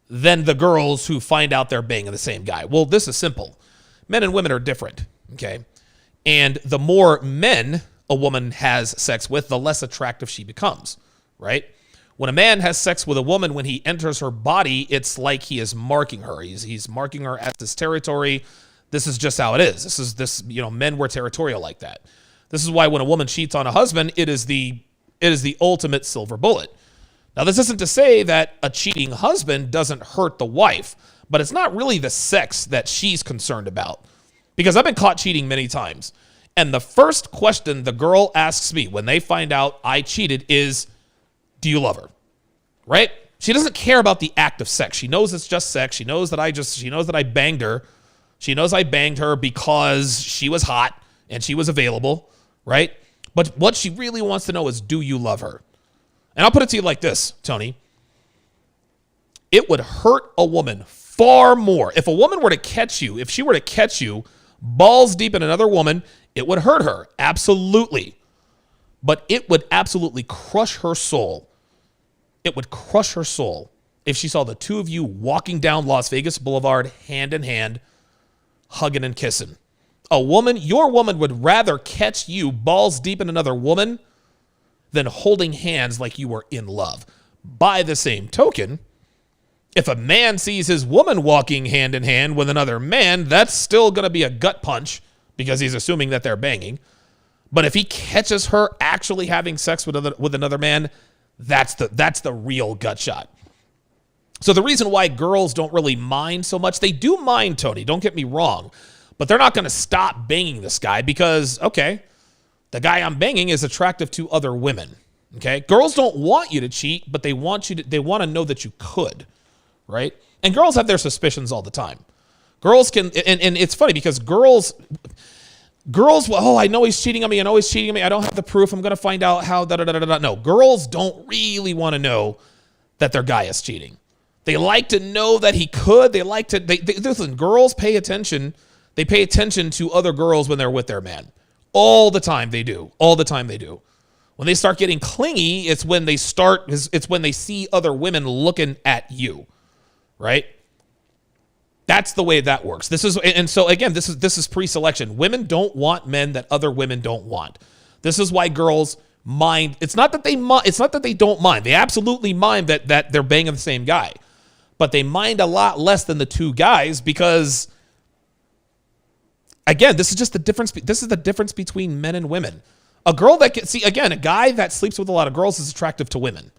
than the girls who find out they're banging the same guy? Well, this is simple. Men and women are different, okay? And the more men a woman has sex with, the less attractive she becomes, right? When a man has sex with a woman, when he enters her body, it's like he is marking her. He's marking her as his territory. This is just how it is. Men were territorial like that. This is why when a woman cheats on a husband, it is the ultimate silver bullet. Now, this isn't to say that a cheating husband doesn't hurt the wife, but it's not really the sex that she's concerned about. Because I've been caught cheating many times. And the first question the girl asks me when they find out I cheated is, do you love her? Right? She doesn't care about the act of sex. She knows it's just sex. She knows that I banged her. She knows I banged her because she was hot and she was available, right? But what she really wants to know is, do you love her? And I'll put it to you like this, Tony. It would hurt a woman far more if a woman were to catch you, if she were to catch you balls deep in another woman, it would hurt her, absolutely. But it would absolutely crush her soul. It would crush her soul if she saw the two of you walking down Las Vegas Boulevard hand in hand, hugging and kissing. Your woman would rather catch you balls deep in another woman than holding hands like you were in love. By the same token, if a man sees his woman walking hand in hand with another man, that's still going to be a gut punch because he's assuming that they're banging. But if he catches her actually having sex with another man, that's the real gut shot. So the reason why girls don't really mind so much, they do mind, Tony, don't get me wrong, but they're not going to stop banging this guy because, okay, the guy I'm banging is attractive to other women. Okay? Girls don't want you to cheat, but they want to know that you could, right? And girls have their suspicions all the time. Girls can, and it's funny because girls, well, I know he's cheating on me. I know he's cheating on me. I don't have the proof. I'm going to find out how, No, girls don't really want to know that their guy is cheating. They like to know that he could. Listen, girls pay attention. They pay attention to other girls when they're with their man. All the time they do. All the time they do. When they start getting clingy, it's when they see other women looking at you, right? That's the way that works. This is pre-selection. Women don't want men that other women don't want. This is why girls mind. It's not that they don't mind. They absolutely mind that they're banging the same guy, but they mind a lot less than the two guys because, again, this is just the difference. This is the difference between men and women. A guy that sleeps with a lot of girls is attractive to women.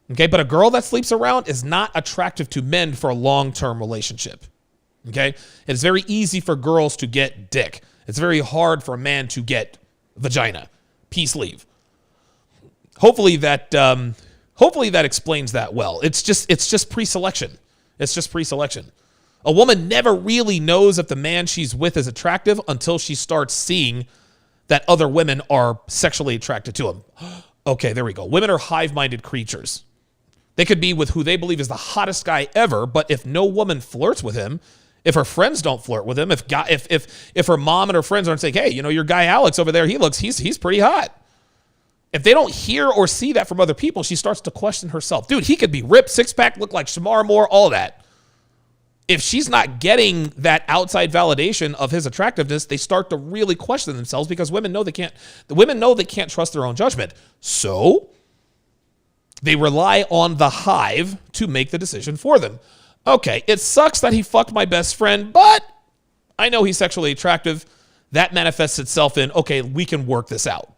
Okay, but a girl that sleeps around is not attractive to men for a long-term relationship. Okay? It's very easy for girls to get dick. It's very hard for a man to get vagina. Peace leave. Hopefully that explains that well. It's just pre-selection. It's just pre-selection. A woman never really knows if the man she's with is attractive until she starts seeing that other women are sexually attracted to him. Okay, there we go. Women are hive-minded creatures. They could be with who they believe is the hottest guy ever, but if no woman flirts with him, If her friends don't flirt with him, if her mom and her friends aren't saying, hey, your guy Alex over there, he's pretty hot. If they don't hear or see that from other people, she starts to question herself. Dude, he could be ripped, six-pack, look like Shamar Moore, all that. If she's not getting that outside validation of his attractiveness, they start to really question themselves because women know they can't trust their own judgment. So they rely on the hive to make the decision for them. Okay, it sucks that he fucked my best friend, but I know he's sexually attractive. That manifests itself in, okay, we can work this out.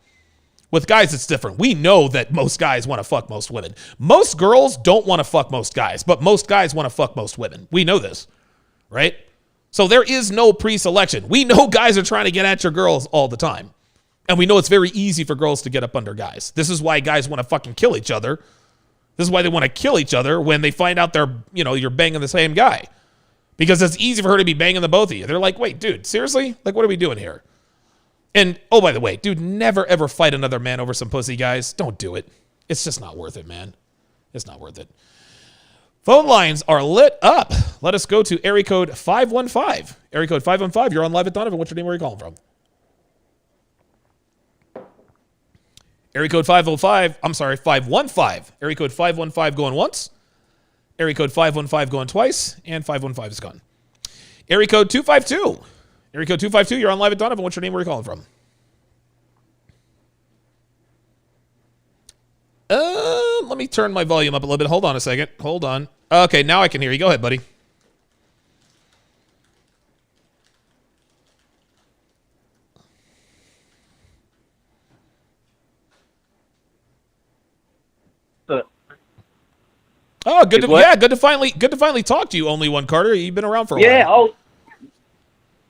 With guys, it's different. We know that most guys want to fuck most women. Most girls don't want to fuck most guys, but most guys want to fuck most women. We know this, right? So there is no pre-selection. We know guys are trying to get at your girls all the time. And we know it's very easy for girls to get up under guys. This is why guys want to fucking kill each other. This is why they want to kill each other when they find out you're banging the same guy. Because it's easy for her to be banging the both of you. They're like, wait, dude, seriously? Like, what are we doing here? And, oh, by the way, dude, never, ever fight another man over some pussy, guys. Don't do it. It's just not worth it, man. It's not worth it. Phone lines are lit up. Let us go to area code 515. Area code 515, you're on live at Donovan. What's your name? Where are you calling from? Area code 515. Area code 515 going once. Area code 515 going twice. And 515 is gone. Area code 252. Area code 252, you're on live at Donovan. What's your name? Where are you calling from? Let me turn my volume up a little bit. Hold on a second. Hold on. Okay, now I can hear you. Go ahead, buddy. Oh, good to finally talk to you, Only One Carter. You've been around for a while. Yeah,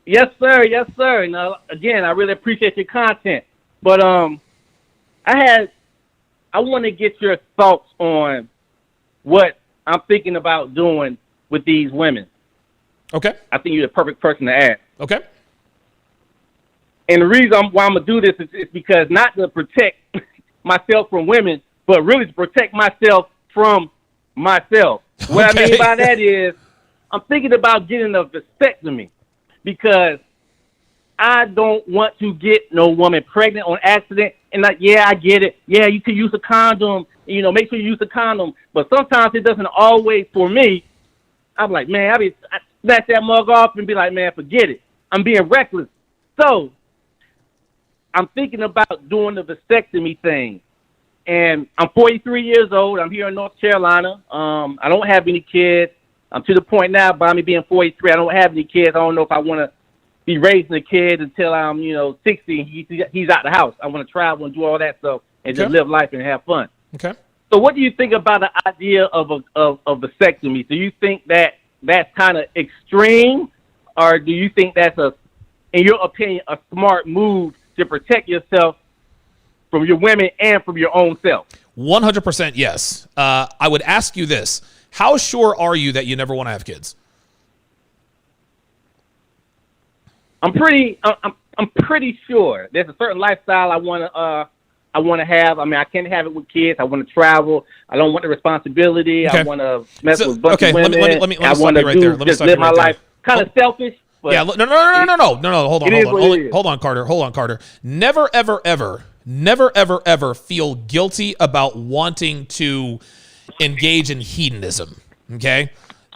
yes, sir. Yes, sir. Now, again, I really appreciate your content. But I want to get your thoughts on what I'm thinking about doing with these women. Okay. I think you're the perfect person to ask. Okay. And the reason why I'm going to do this is because not to protect myself from women, but really to protect myself from myself. What I mean by that is I'm thinking about getting a vasectomy because I don't want to get no woman pregnant on accident. And I get it. Yeah, you could use a condom. Make sure you use a condom. But sometimes it doesn't always for me. I'm like, man, I snatch that mug off and be like, man, forget it. I'm being reckless. So I'm thinking about doing the vasectomy thing. And I'm 43 years old. I'm here in North Carolina. I don't have any kids. I'm to the point now, by me being 43, I don't have any kids. I don't know if I want to be raising a kid until I'm, 60 and he's out the house. I want to travel and do all that stuff and just live life and have fun. Okay. So what do you think about the idea of a vasectomy? Do you think that that's kind of extreme, or do you think that's in your opinion, a smart move to protect yourself from your women and from your own self? 100% yes. I would ask you this. How sure are you that you never want to have kids? I'm pretty sure. There's a certain lifestyle I want to have. I mean, I can't have it with kids. I want to travel. I don't want the responsibility. Okay. I want to mess with a bunch of women. Let me stop you right there. Let me just live my life. Kind of selfish. But yeah. No. Hold on, Carter. Never, ever feel guilty about wanting to engage in hedonism. Okay.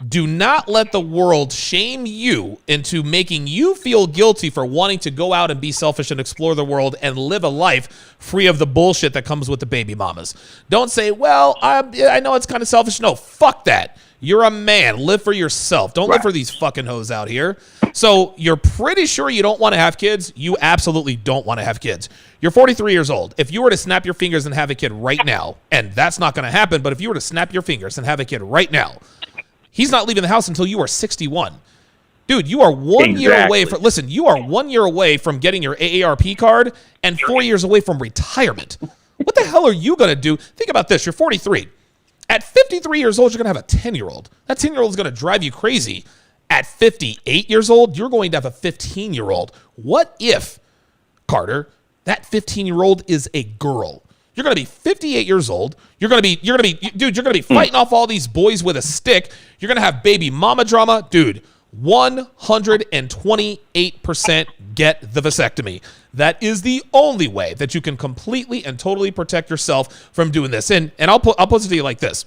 Do not let the world shame you into making you feel guilty for wanting to go out and be selfish and explore the world and live a life free of the bullshit that comes with the baby mamas. Don't say, well, I know it's kind of selfish. No, fuck that. You're a man. Live for yourself. Don't live for these fucking hoes out here. So you're pretty sure you don't want to have kids. You absolutely don't want to have kids. You're 43 years old. If you were to snap your fingers and have a kid right now, and that's not going to happen, but if you were to snap your fingers and have a kid right now, he's not leaving the house until you are 61. Dude, you are 1 year away from, listen, you are 1 year away from getting your AARP card and 4 years away from retirement. What the hell are you going to do? Think about this. You're 43. At 53 years old, you're going to have a 10-year-old. That 10-year-old is going to drive you crazy. At 58 years old, you're going to have a 15-year-old. What if, Carter, that 15-year-old is a girl? You're going to be 58 years old. You're going to be fighting off all these boys with a stick. You're going to have baby mama drama. Dude, 128% get the vasectomy. That is the only way that you can completely and totally protect yourself from doing this. And I'll put it to you like this.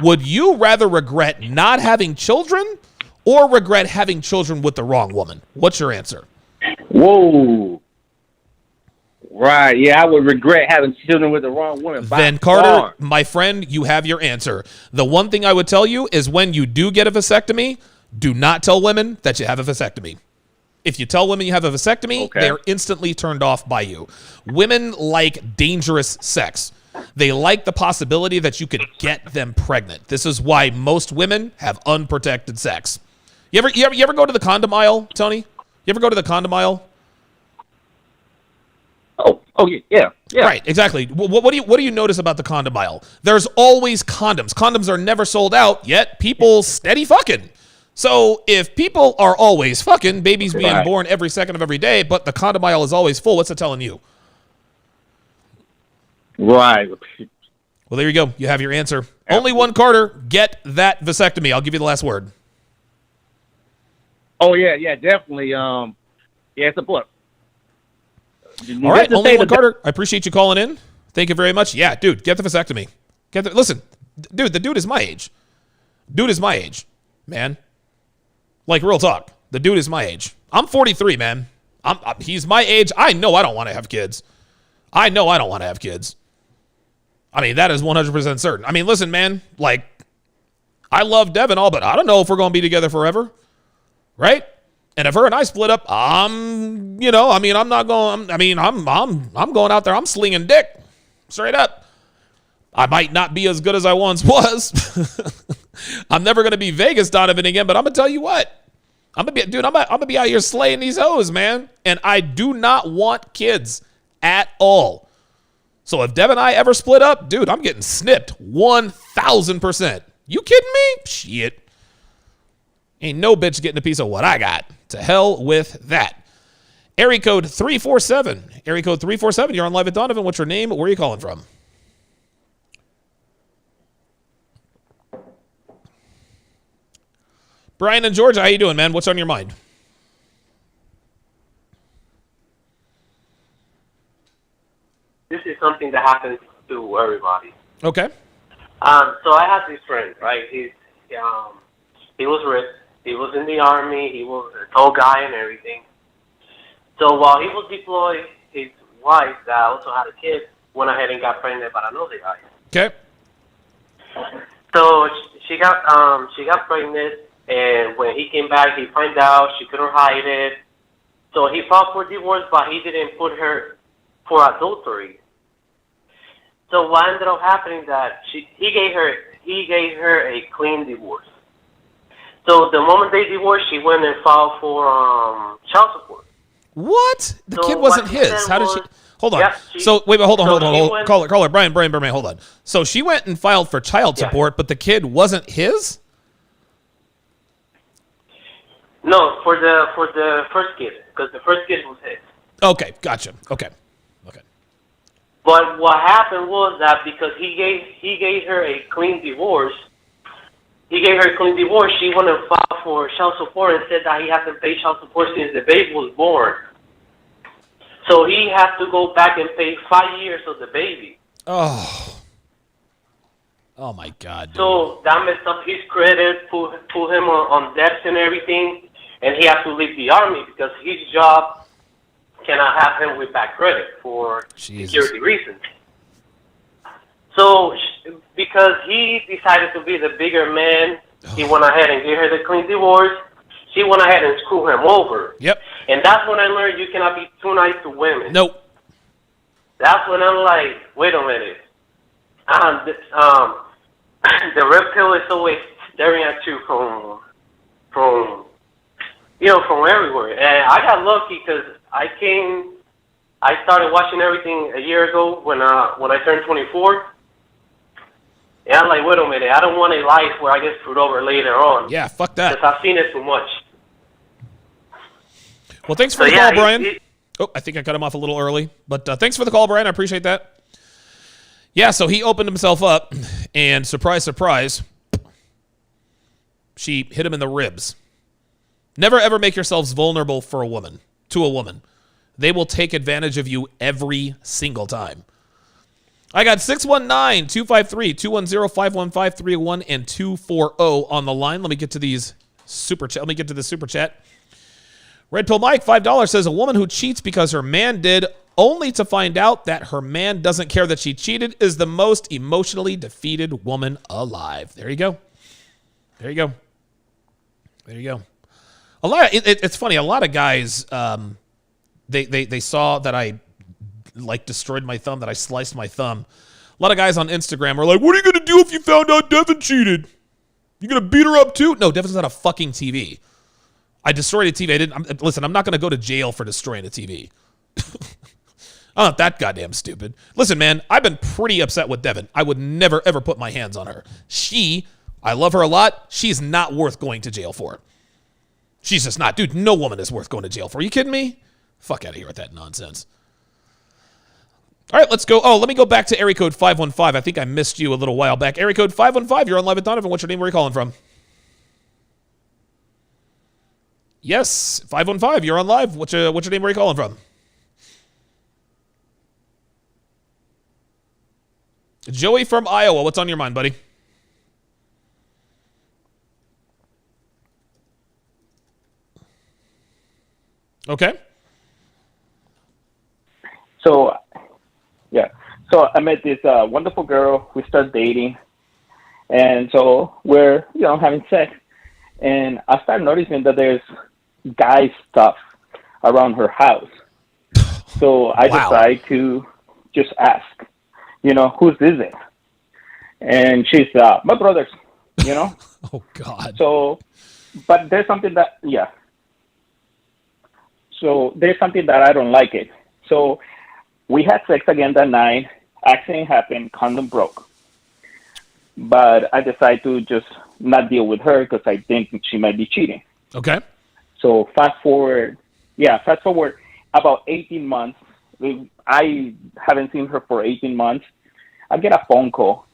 Would you rather regret not having children or regret having children with the wrong woman? What's your answer? Whoa. Right. Yeah, I would regret having children with the wrong woman. Then, Carter, my friend, you have your answer. The one thing I would tell you is when you do get a vasectomy, do not tell women that you have a vasectomy. If you tell women you have a vasectomy, they are instantly turned off by you. Women like dangerous sex. They like the possibility that you could get them pregnant. This is why most women have unprotected sex. You ever go to the condom aisle, Tony? You ever go to the condom aisle? Oh yeah. Right, exactly. What do you notice about the condom aisle? There's always condoms. Condoms are never sold out, yet people steady fucking. So if people are always fucking, babies being born every second of every day, but the condom aisle is always full, what's it telling you? Right. Well, there you go. You have your answer. Only one, Carter. Get that vasectomy. I'll give you the last word. Oh yeah, definitely. Yeah, it's a book. All right, only one, Carter. I appreciate you calling in. Thank you very much. Yeah, dude, get the vasectomy. Listen, dude, the dude is my age. Man. Like, real talk. The dude is my age. I'm 43, man. He's my age. I know I don't want to have kids. I mean, that is 100% certain. I mean, listen, man. Like, I love Devin all, but I don't know if we're going to be together forever. Right? And if her and I split up, I'm going out there. I'm slinging dick. Straight up. I might not be as good as I once was. I'm never going to be Vegas Donovan again, but I'm going to tell you what. I'm going to be out here slaying these hoes, man. And I do not want kids at all. So if Dev and I ever split up, dude, I'm getting snipped 1,000%. You kidding me? Shit. Ain't no bitch getting a piece of what I got. To hell with that. Area code 347. Area code 347. You're on Live at Donovan. What's your name? Where are you calling from? Brian in Georgia, how you doing, man? What's on your mind? This is something that happens to everybody. Okay. So I had this friend, right? He was rich. He was in the army. He was a tall guy and everything. So while he was deployed, his wife, that also had a kid, went ahead and got pregnant by another guy. Okay. So she got pregnant, and when he came back, he found out she couldn't hide it. So he filed for divorce, but he didn't put her for adultery. So what ended up happening that he gave her a clean divorce. So the moment they divorced, she went and filed for child support. What? The kid wasn't his. How did she? Hold on. So wait, hold on. Caller, Brian, hold on. So she went and filed for child support, but the kid wasn't his? No, for the first kid, because the first kid was his. Okay, gotcha. Okay. But what happened was that because he gave her a clean divorce, she went and filed for child support and said that he hasn't paid child support since the baby was born. So he has to go back and pay 5 years of the baby. Oh my God. Dude. So that messed up his credit, put him on debts and everything, and he has to leave the army because his job cannot have him with bad credit for security reasons. So because he decided to be the bigger man, he went ahead and gave her the clean divorce. She went ahead and screwed him over. Yep. And that's when I learned you cannot be too nice to women. Nope. That's when I'm like, wait a minute. The red pill is always staring at you from everywhere. And I got lucky because I started watching everything a year ago when I turned 24. And I'm like, wait a minute, I don't want a life where I get screwed over later on. Yeah, fuck that. Because I've seen it too much. Well, thanks for the call, Brian. I think I cut him off a little early. But thanks for the call, Brian. I appreciate that. Yeah, so he opened himself up, and surprise, surprise, she hit him in the ribs. Never ever make yourselves vulnerable to a woman. They will take advantage of you every single time. I got 619-253-210-515-301 and 240 on the line. Let me get to these super chat. Let me get to the super chat. Red Pill Mike, $5 says a woman who cheats because her man did only to find out that her man doesn't care that she cheated is the most emotionally defeated woman alive. There you go. There you go. There you go. It's funny. A lot of guys, they saw that I destroyed my thumb, that I sliced my thumb. A lot of guys on Instagram are like, "What are you gonna do if you found out Devin cheated? You gonna beat her up too?" No, Devin's not a fucking TV. I destroyed a TV. Listen, I'm not gonna go to jail for destroying a TV. I'm not that goddamn stupid. Listen, man, I've been pretty upset with Devin. I would never ever put my hands on her. I love her a lot. She's not worth going to jail for. She's just not. Dude, no woman is worth going to jail for. Are you kidding me? Fuck out of here with that nonsense. All right, let's go. Oh, let me go back to area code 515. I think I missed you a little while back. Area code 515, you're on live with Donovan. What's your name? Where are you calling from? Yes, 515, you're on live. What's your name? Where are you calling from? Joey from Iowa. What's on your mind, buddy? Okay. So, yeah. So I met this wonderful girl. We started dating. And so we're, having sex. And I started noticing that there's guy stuff around her house. So I decided to just ask, whose is it? And she's, my brother's, Oh, God. So, but there's something that, So there's something that I don't like it. So we had sex again that night. Accident happened. Condom broke. But I decided to just not deal with her because I think she might be cheating. Okay. So fast forward about 18 months. I haven't seen her for 18 months. I get a phone call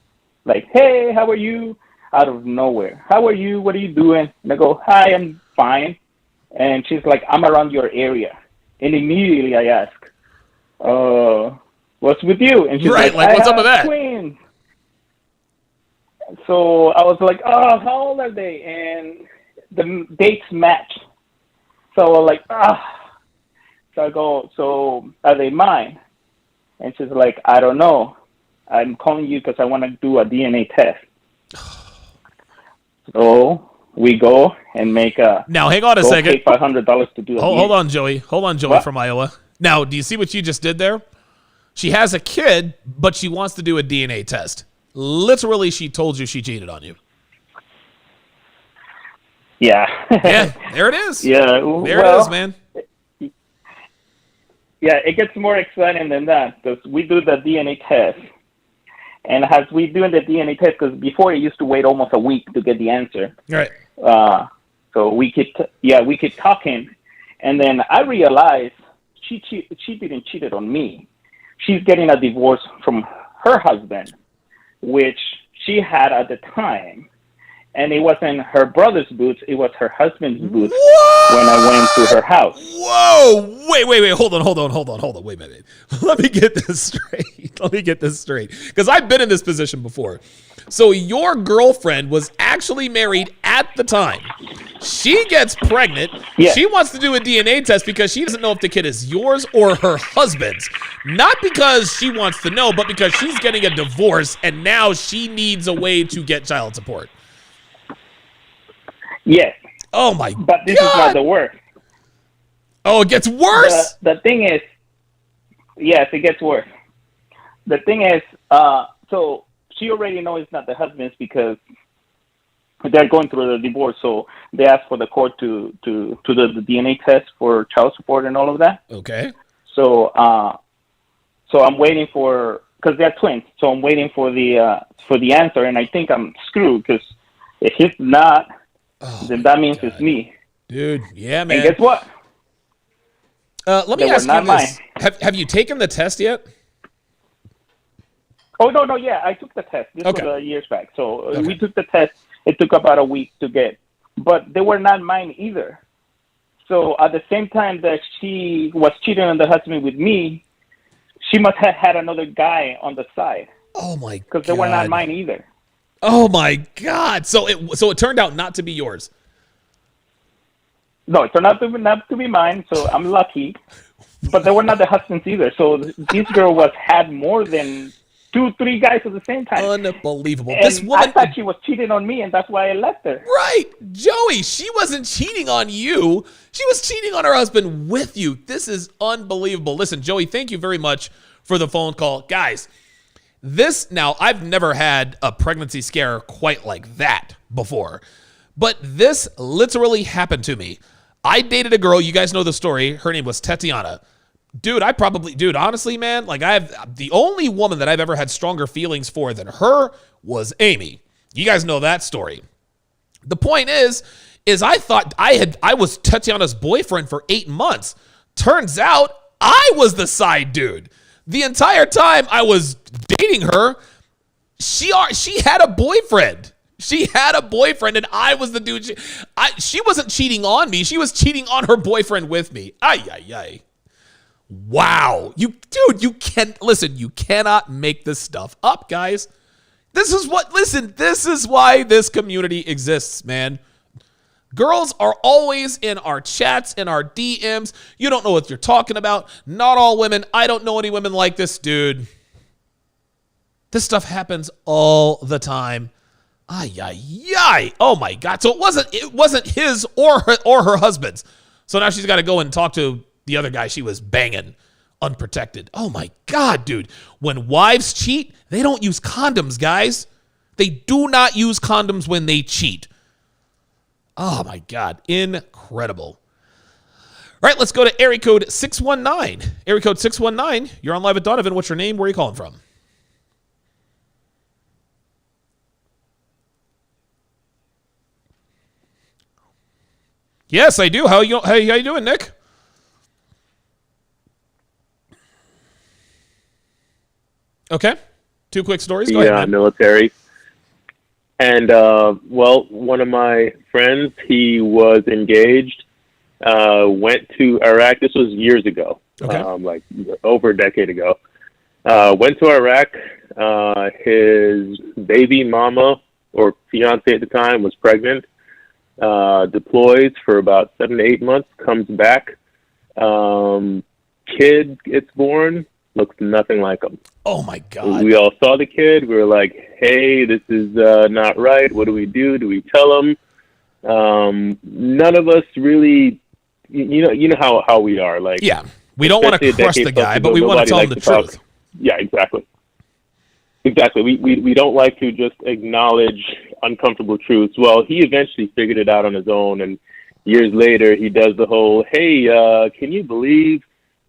like, "Hey, how are you?" Out of nowhere. "How are you? What are you doing?" And I go, "Hi, I'm fine." And she's like, "I'm around your area." And immediately I ask, "What's with you?" And she's right, like, what's up with that? Twins. So I was like, "Oh, how old are they?" And the dates match. So I was like, So I go, "So are they mine?" And she's like, "I don't know. I'm calling you because I want to do a DNA test." So we go and make a... Now, hang on a second. Pay $500 to do a DNA. Hold on, Joey. Hold on, Joey from Iowa. Now, do you see what you just did there? She has a kid, but she wants to do a DNA test. Literally, she told you she cheated on you. Yeah. Yeah, there it is. Yeah. There it is, man. Yeah, it gets more exciting than that because we do the DNA test. And as we doing the DNA test, because before it used to wait almost a week to get the answer. Right. So we keep talking, and then I realized she didn't cheated on me. She's getting a divorce from her husband, which she had at the time, and it wasn't her brother's boots; it was her husband's boots. What? When I went to her house. Whoa! Wait! Hold on! Wait a minute. Let me get this straight. Because I've been in this position before. So your girlfriend was actually married at the time. She gets pregnant. Yes. She wants to do a DNA test because she doesn't know if the kid is yours or her husband's. Not because she wants to know, but because she's getting a divorce and now she needs a way to get child support. Yes. Oh my God. But this is not the worst. Oh, it gets worse? The thing is, yes, it gets worse. The thing is, so she already knows it's not the husband's because they're going through the divorce. So they asked for the court to do the DNA test for child support and all of that. Okay. So I'm waiting because they're twins. So I'm waiting for the answer, and I think I'm screwed because if he's not, then that means it's me. Dude, yeah, man. And guess what? Let me ask you this. Have you taken the test yet? Oh, no, yeah, I took the test. This was years back. So we took the test. It took about a week to get. But they were not mine either. So at the same time that she was cheating on the husband with me, she must have had another guy on the side. Oh my god. Because they were not mine either. Oh my god. So it turned out not to be yours. No, it turned out not to be mine, so I'm lucky. But they were not the husbands either. So this girl had more than 2-3 guys at the same time. Unbelievable. And This woman, I thought she was cheating on me, and that's why I left her. right, Joey, she wasn't cheating on you. She was cheating on her husband with you. This is unbelievable. Listen, Joey, thank you very much for the phone call. Guys, now, I've never had a pregnancy scare quite like that before, but this literally happened to me. I dated a girl, you guys know the story. Her name was Tatiana. Dude, honestly, man, like the only woman that I've ever had stronger feelings for than her was Amy. You guys know that story. The point is I thought I was Tatiana's boyfriend for 8 months. Turns out I was the side dude. The entire time I was dating her, she had a boyfriend. She had a boyfriend, and I was the dude. She wasn't cheating on me. She was cheating on her boyfriend with me. Ay. Wow. You cannot make this stuff up, guys. This is why this community exists, man. Girls are always in our chats, in our DMs. You don't know what you're talking about. Not all women. I don't know any women like this, dude. This stuff happens all the time. Ay. Oh my God. So it wasn't his or her husband's. So now she's got to go and talk to the other guy she was banging unprotected. Oh my God, dude. When wives cheat, they don't use condoms, guys. They do not use condoms when they cheat. Oh my God. Incredible. All right, let's go to area code 619. Area code 619. You're on live with Donovan. What's your name? Where are you calling from? Yes, I do. How you doing, Nick? Okay. 2 quick stories. Go ahead, man. Military. And, one of my friends, he was engaged, went to Iraq. This was years ago, Okay. like over a decade ago. Went to Iraq. His baby mama or fiance at the time was pregnant. Deploys for about 7 to 8 months, comes back. Kid gets born, looks nothing like him. Oh my God. We all saw the kid. We were like, hey, this is not right. What do we do? Do we tell him? None of us really, you know how we are. Like, yeah, we don't want to crush the guy, but we want to tell him the truth. Yeah, exactly. We don't like to just acknowledge uncomfortable truths. Well, he eventually figured it out on his own, and years later, he does the whole, hey, can you believe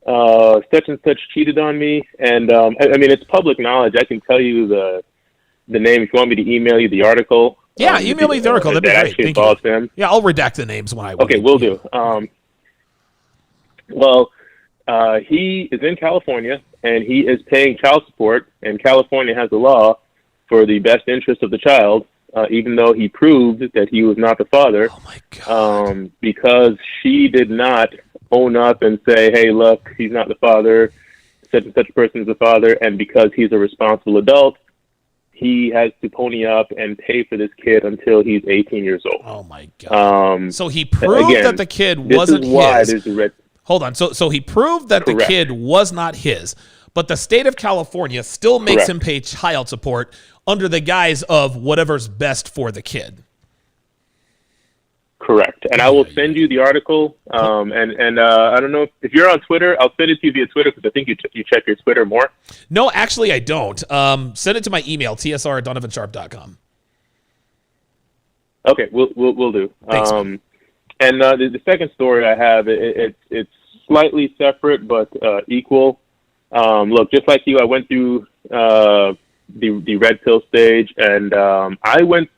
such and such cheated on me? And, it's public knowledge. I can tell you the name if you want me to email you the article. Yeah, email me the article. That'd be great. Thank you. Him. Yeah, I'll redact the names when I want. Okay, will do. He is in California, and he is paying child support, and California has a law for the best interest of the child, even though he proved that he was not the father. Oh, my God. Because she did not own up and say, hey, look, he's not the father, such and such person is the father, and because he's a responsible adult, he has to pony up and pay for this kid until he's 18 years old. Oh, my God. So he proved that the kid wasn't this is why his. There's a red. Hold on. So he proved that Correct. the kid was not his, but the state of California still makes Correct. him pay child support under the guise of whatever's best for the kid. Correct. And I will send you the article. And I don't know if you're on Twitter, I'll send it to you via Twitter because I think you check your Twitter more. No, actually, I don't. Send it to my email, tsr@donovansharpe.com. Okay, we'll do. Thanks, and the second story I have, it's slightly separate but equal. Look, just like you, I went through the red pill stage, and I went.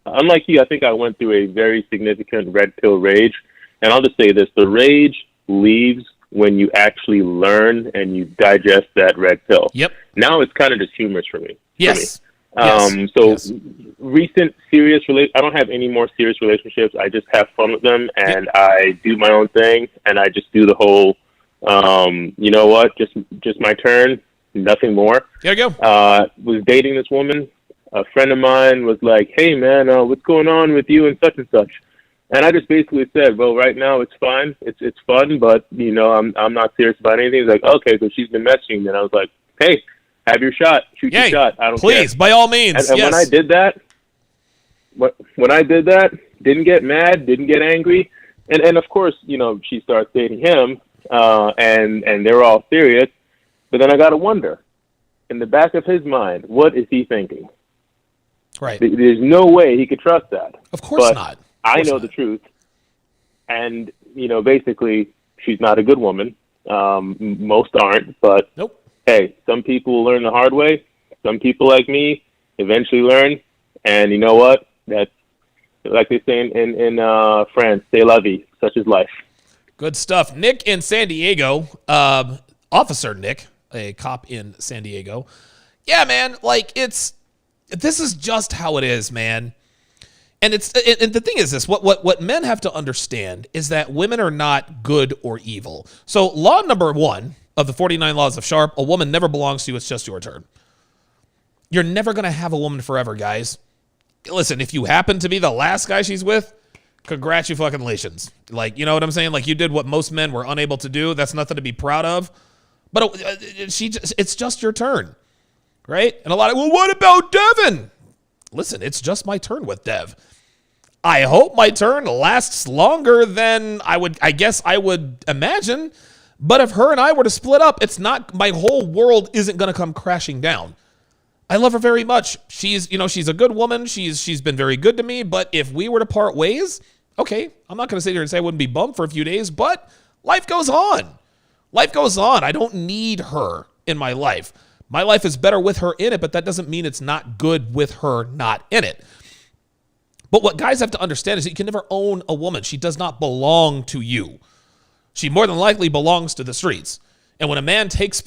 Unlike you, I think I went through a very significant red pill rage. And I'll just say this: the rage leaves when you actually learn and you digest that red pill. Yep. Now it's kind of just humorous for me. Yes. Recent serious I don't have any more serious relationships. I just have fun with them, and I do my own thing, and I just do the whole, you know what, just my turn, nothing more. There you go. Was dating this woman. A friend of mine was like, "Hey man, what's going on with you and such?" And I just basically said, "Well, right now it's fine. It's fun, but you know, I'm not serious about anything." He's like, "Okay," so she's been messaging me, and I was like, "Hey, have your shot. Shoot your shot. I don't care." Please, by all means. And when I did that, didn't get mad, didn't get angry, and of course, you know, she starts dating him, and they're all serious. But then I got to wonder, in the back of his mind, what is he thinking? Right. There's no way he could trust that. Of course not. I know the truth, and you know, basically, she's not a good woman. Most aren't, but hey, some people learn the hard way. Some people like me eventually learn, and you know what? That's like they say in France, "C'est la vie." Such is life. Good stuff. Nick in San Diego, Officer Nick, a cop in San Diego. Yeah, man, like this is just how it is, man. And the thing is this, what men have to understand is that women are not good or evil. So law number 1 of the 49 laws of Sharpe, a woman never belongs to you, it's just your turn. You're never going to have a woman forever, guys. Listen, if you happen to be the last guy she's with, congratulations. Like, you know what I'm saying? Like, you did what most men were unable to do. That's nothing to be proud of. But it's just your turn, right? And a lot of, well, what about Devin? Listen, it's just my turn with Dev. I hope my turn lasts longer than I guess I would imagine. But if her and I were to split up, it's not, my whole world isn't going to come crashing down. I love her very much. She's a good woman. She's been very good to me. But if we were to part ways, okay, I'm not going to sit here and say I wouldn't be bummed for a few days, but life goes on. Life goes on. I don't need her in my life. My life is better with her in it, but that doesn't mean it's not good with her not in it. But what guys have to understand is that you can never own a woman. She does not belong to you. She more than likely belongs to the streets. And when a man takes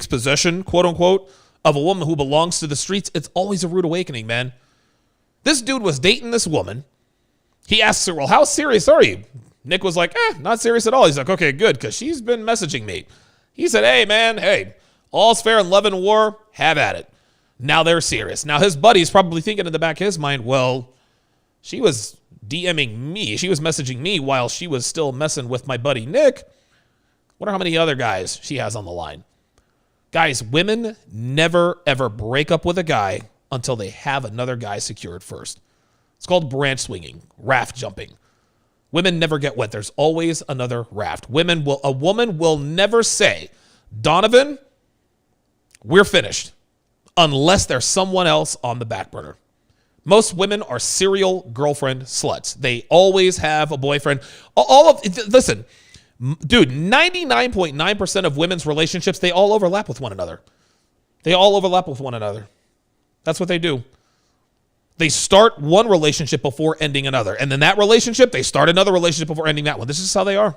possession, quote unquote, of a woman who belongs to the streets, it's always a rude awakening, man. This dude was dating this woman. He asks her, well, how serious are you? Nick was like, not serious at all. He's like, okay, good, because she's been messaging me. He said, hey, man, all's fair in love and war. Have at it. Now they're serious. Now his buddy's probably thinking in the back of his mind, well, she was DMing me. She was messaging me while she was still messing with my buddy Nick. Wonder how many other guys she has on the line. Guys, women never, ever break up with a guy until they have another guy secured first. It's called branch swinging, raft jumping. Women never get wet. There's always another raft. A woman will never say, Donovan, we're finished, unless there's someone else on the back burner. Most women are serial girlfriend sluts. They always have a boyfriend. Listen, dude, 99.9% of women's relationships, they all overlap with one another. That's what they do. They start one relationship before ending another. And then that relationship, they start another relationship before ending that one. This is how they are.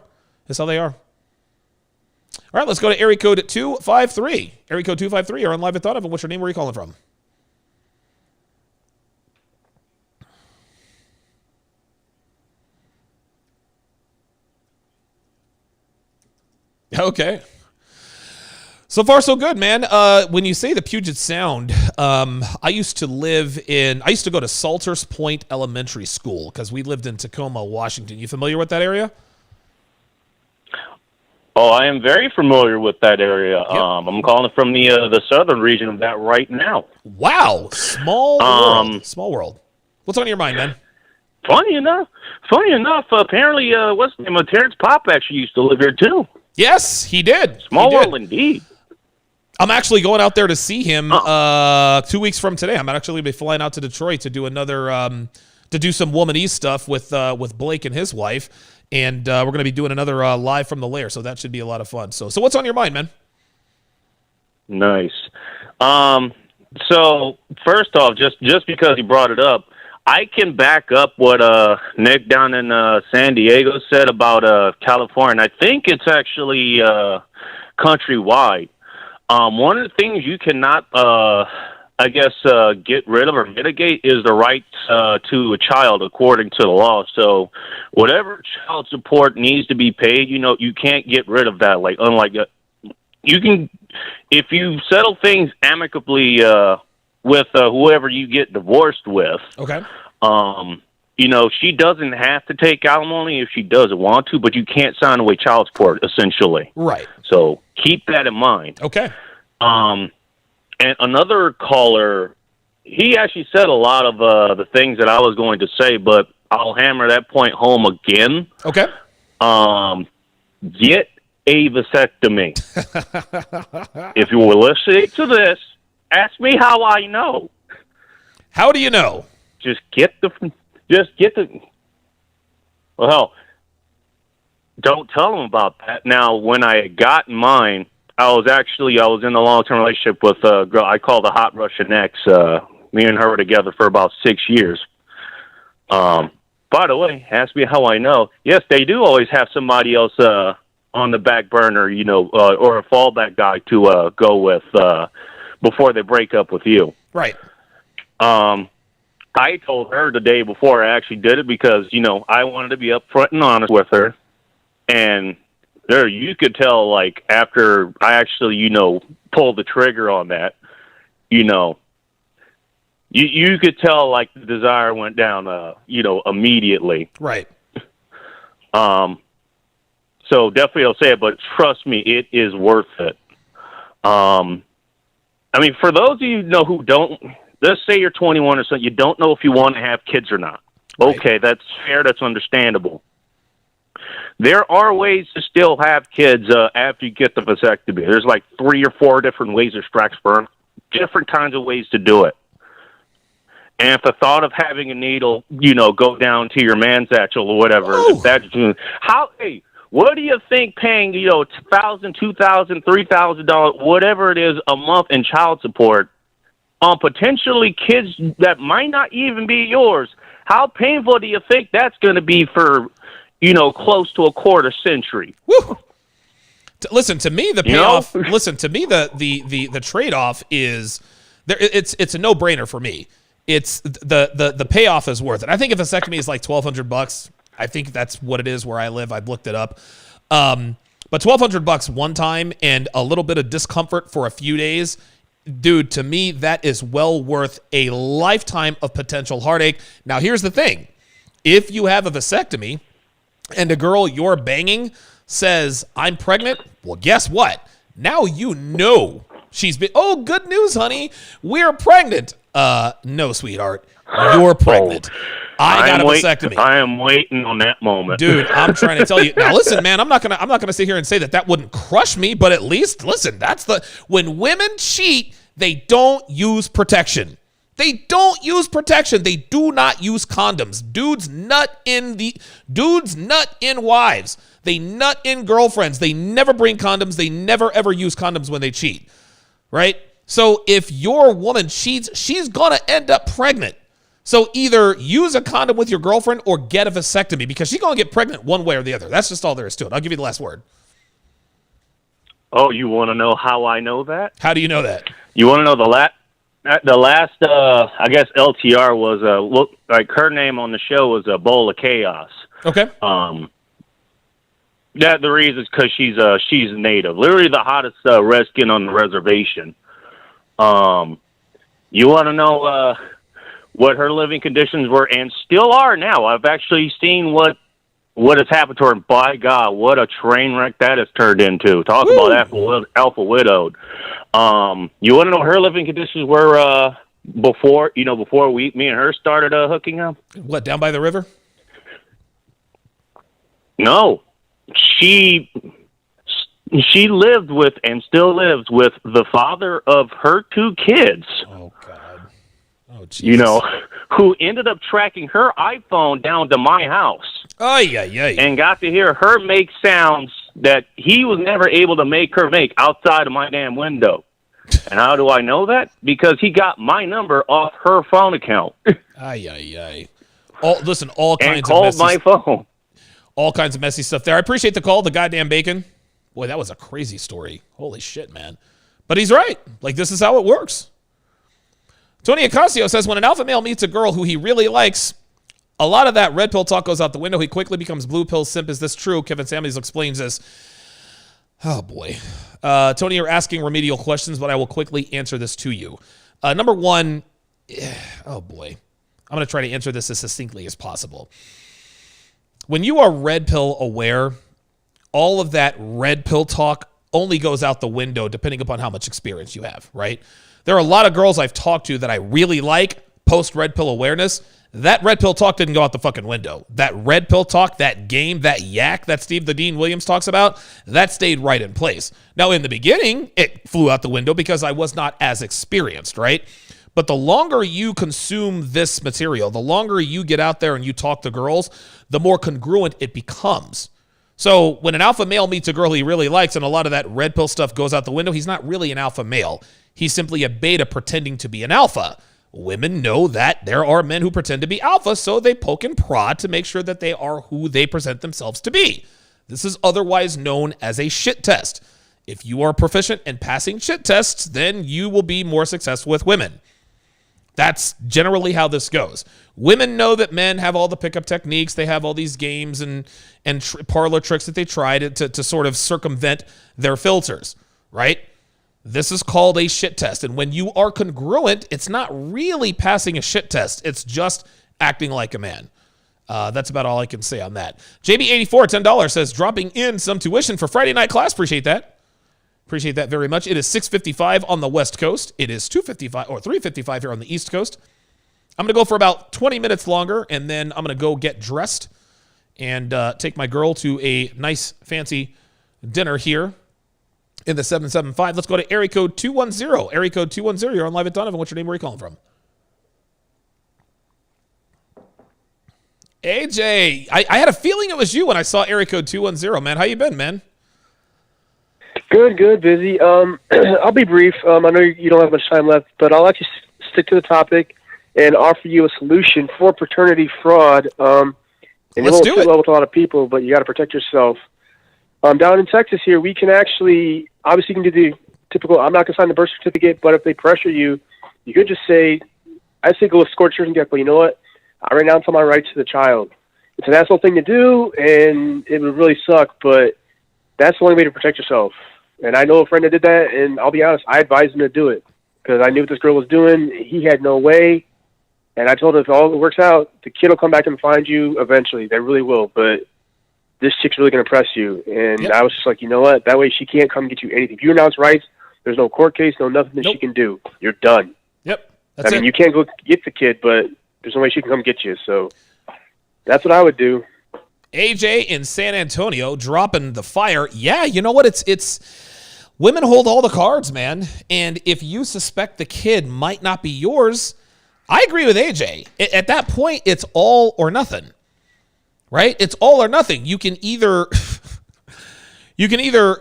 All right, let's go to area code 253. Area code 253, you're on Live with Donovan. What's your name? Where are you calling from? Okay. So far, so good, man. When you say the Puget Sound, I used to go to Salters Point Elementary School because we lived in Tacoma, Washington. You familiar with that area? Oh, I am very familiar with that area. Yep. I'm calling from the southern region of that right now. Wow. Small world. What's on your mind, man? Funny enough, apparently, what's the name of Terrence Pop actually used to live here too. Yes, he did. Small world indeed. I'm actually going out there to see him 2 weeks from today. I'm actually be flying out to Detroit to do another to do some womanese stuff with Blake and his wife, and we're going to be doing another live from the lair. So that should be a lot of fun. So what's on your mind, man? Nice. So first off, just because you brought it up, I can back up what Nick down in San Diego said about California. I think it's actually countrywide. One of the things you cannot I guess, get rid of or mitigate is the right to a child according to the law. So whatever child support needs to be paid, you can't get rid of that. Like, unlike you can, if you settle things amicably with whoever you get divorced with. Okay. She doesn't have to take alimony if she doesn't want to, but you can't sign away child support, essentially. Right. So keep that in mind. Okay. And another caller, he actually said a lot of the things that I was going to say, but I'll hammer that point home again. Okay. Get a vasectomy. If you were listening to this, ask me how I know. How do you know? Well, don't tell them about that. Now, when I got mine, I was in a long-term relationship with a girl I call the Hot Russian Ex. Me and her were together for about 6 years. By the way, ask me how I know. Yes, they do always have somebody else on the back burner, or a fallback guy to go with before they break up with you. Right. I told her the day before I actually did it because, I wanted to be upfront and honest with her. And there, you could tell, like, after I actually, pulled the trigger on that, you could tell, like, the desire went down, immediately. Right. So definitely I'll say it, but trust me, it is worth it. For those of you who don't, let's say you're 21 or something, you don't know if you want to have kids or not. Right. Okay, that's fair, that's understandable. There are ways to still have kids after you get the vasectomy. There's like 3 or 4 different ways to extract sperm, different kinds of ways to do it. And if the thought of having a needle, go down to your man's satchel or whatever, what do you think paying, $1,000, $2,000, $3,000, whatever it is a month in child support on potentially kids that might not even be yours? How painful do you think that's going to be for, close to a quarter century? Woo! Listen, to me, the payoff. Listen, to me, the trade-off is there. It's a no-brainer for me. It's the payoff is worth it. I think if a vasectomy is like $1,200, I think that's what it is where I live. I've looked it up. But $1,200 one time and a little bit of discomfort for a few days, dude, to me, that is well worth a lifetime of potential heartache. Now, here's the thing. If you have a vasectomy and a girl you're banging says, I'm pregnant, well, guess what? Now she's been, oh, good news, honey. We're pregnant. No, sweetheart. You're pregnant. I got a vasectomy. I am waiting on that moment. Dude, I'm trying to tell you. Now listen, man, I'm not gonna sit here and say that wouldn't crush me, but at least listen, when women cheat, they don't use protection. They don't use protection. They do not use condoms. Dudes nut in wives. They nut in girlfriends. They never bring condoms. They never ever use condoms when they cheat. Right? So if your woman cheats, she's gonna end up pregnant. So either use a condom with your girlfriend or get a vasectomy because she's going to get pregnant one way or the other. That's just all there is to it. I'll give you the last word. Oh, you want to know how I know that? How do you know that? You want to know the last, I guess LTR was, like her name on the show was a Bowl of Chaos. Okay. The reason is because she's native. Literally the hottest redskin on the reservation. You want to know, what her living conditions were and still are now. I've actually seen what has happened to her. And by God, what a train wreck that has turned into. Talk about alpha widowed. You want to know what her living conditions were before me and her started hooking up? What, down by the river? No. She lived with and still lives with the father of her 2 kids. Oh, God. Oh, Jesus. Who ended up tracking her iPhone down to my house. And got to hear her make sounds that he was never able to make her make outside of my damn window. And how do I know that? Because he got my number off her phone account. All kinds and of called messy my phone. All kinds of messy stuff there. I appreciate the call, the goddamn bacon. Boy, that was a crazy story. Holy shit, man. But he's right. Like, this is how it works. Tony Acasio says, when an alpha male meets a girl who he really likes, a lot of that red pill talk goes out the window. He quickly becomes blue pill simp. Is this true? Kevin Samuels explains this. Oh, boy. Tony, you're asking remedial questions, but I will quickly answer this to you. Number one, oh, boy. I'm going to try to answer this as succinctly as possible. When you are red pill aware, all of that red pill talk only goes out the window depending upon how much experience you have, right? There are a lot of girls I've talked to that I really like post red pill awareness. That red pill talk didn't go out the fucking window. That red pill talk, that game, that yak that Steve the Dean Williams talks about, that stayed right in place. Now, in the beginning, it flew out the window because I was not as experienced, right? But the longer you consume this material, the longer you get out there and you talk to girls, the more congruent it becomes. So when an alpha male meets a girl he really likes and a lot of that red pill stuff goes out the window, he's not really an alpha male. He's simply a beta pretending to be an alpha. Women know that there are men who pretend to be alpha, so they poke and prod to make sure that they are who they present themselves to be. This is otherwise known as a shit test. If you are proficient in passing shit tests, then you will be more successful with women. That's generally how this goes. Women know that men have all the pickup techniques. They have all these games and parlor tricks that they try to sort of circumvent their filters, right? This is called a shit test. And when you are congruent, it's not really passing a shit test. It's just acting like a man. That's about all I can say on that. JB84, $10 says, dropping in some tuition for Friday night class. Appreciate that. Appreciate that very much. It is 6:55 on the West Coast. It is 2:55 or 3:55 here on the East Coast. I'm going to go for about 20 minutes longer, and then I'm going to go get dressed and take my girl to a nice, fancy dinner here in the 775. Let's go to area code 210. Area code 210. You're on live at Donovan. What's your name? Where are you calling from? AJ, I had a feeling it was you when I saw area code 210, man. How you been, man? Good, busy. I'll be brief. I know you don't have much time left, but I'll actually stick to the topic and offer you a solution for paternity fraud. And it won't sit well with a lot of people, but you got to protect yourself. Down in Texas here, we can actually, obviously you can do the typical, I'm not going to sign the birth certificate, but if they pressure you, you could just say, I say go escort church and get, but you know what? I renounce all my rights to the child. It's an asshole thing to do, and it would really suck, but that's the only way to protect yourself. And I know a friend that did that, and I'll be honest, I advised him to do it because I knew what this girl was doing. He had no way. And I told him if all works out, the kid will come back and find you eventually. They really will. But this chick's really going to press you. And I was just like, you know what? That way she can't come get you anything. If you renounce rights, there's no court case, nothing that she can do. You're done. Yep. I mean, you can't go get the kid, but there's no way she can come get you. So that's what I would do. AJ in San Antonio dropping the fire. Yeah, you know what? It's women hold all the cards, man. And if you suspect the kid might not be yours, I agree with AJ. At that point, it's all or nothing, right? It's all or nothing. You can either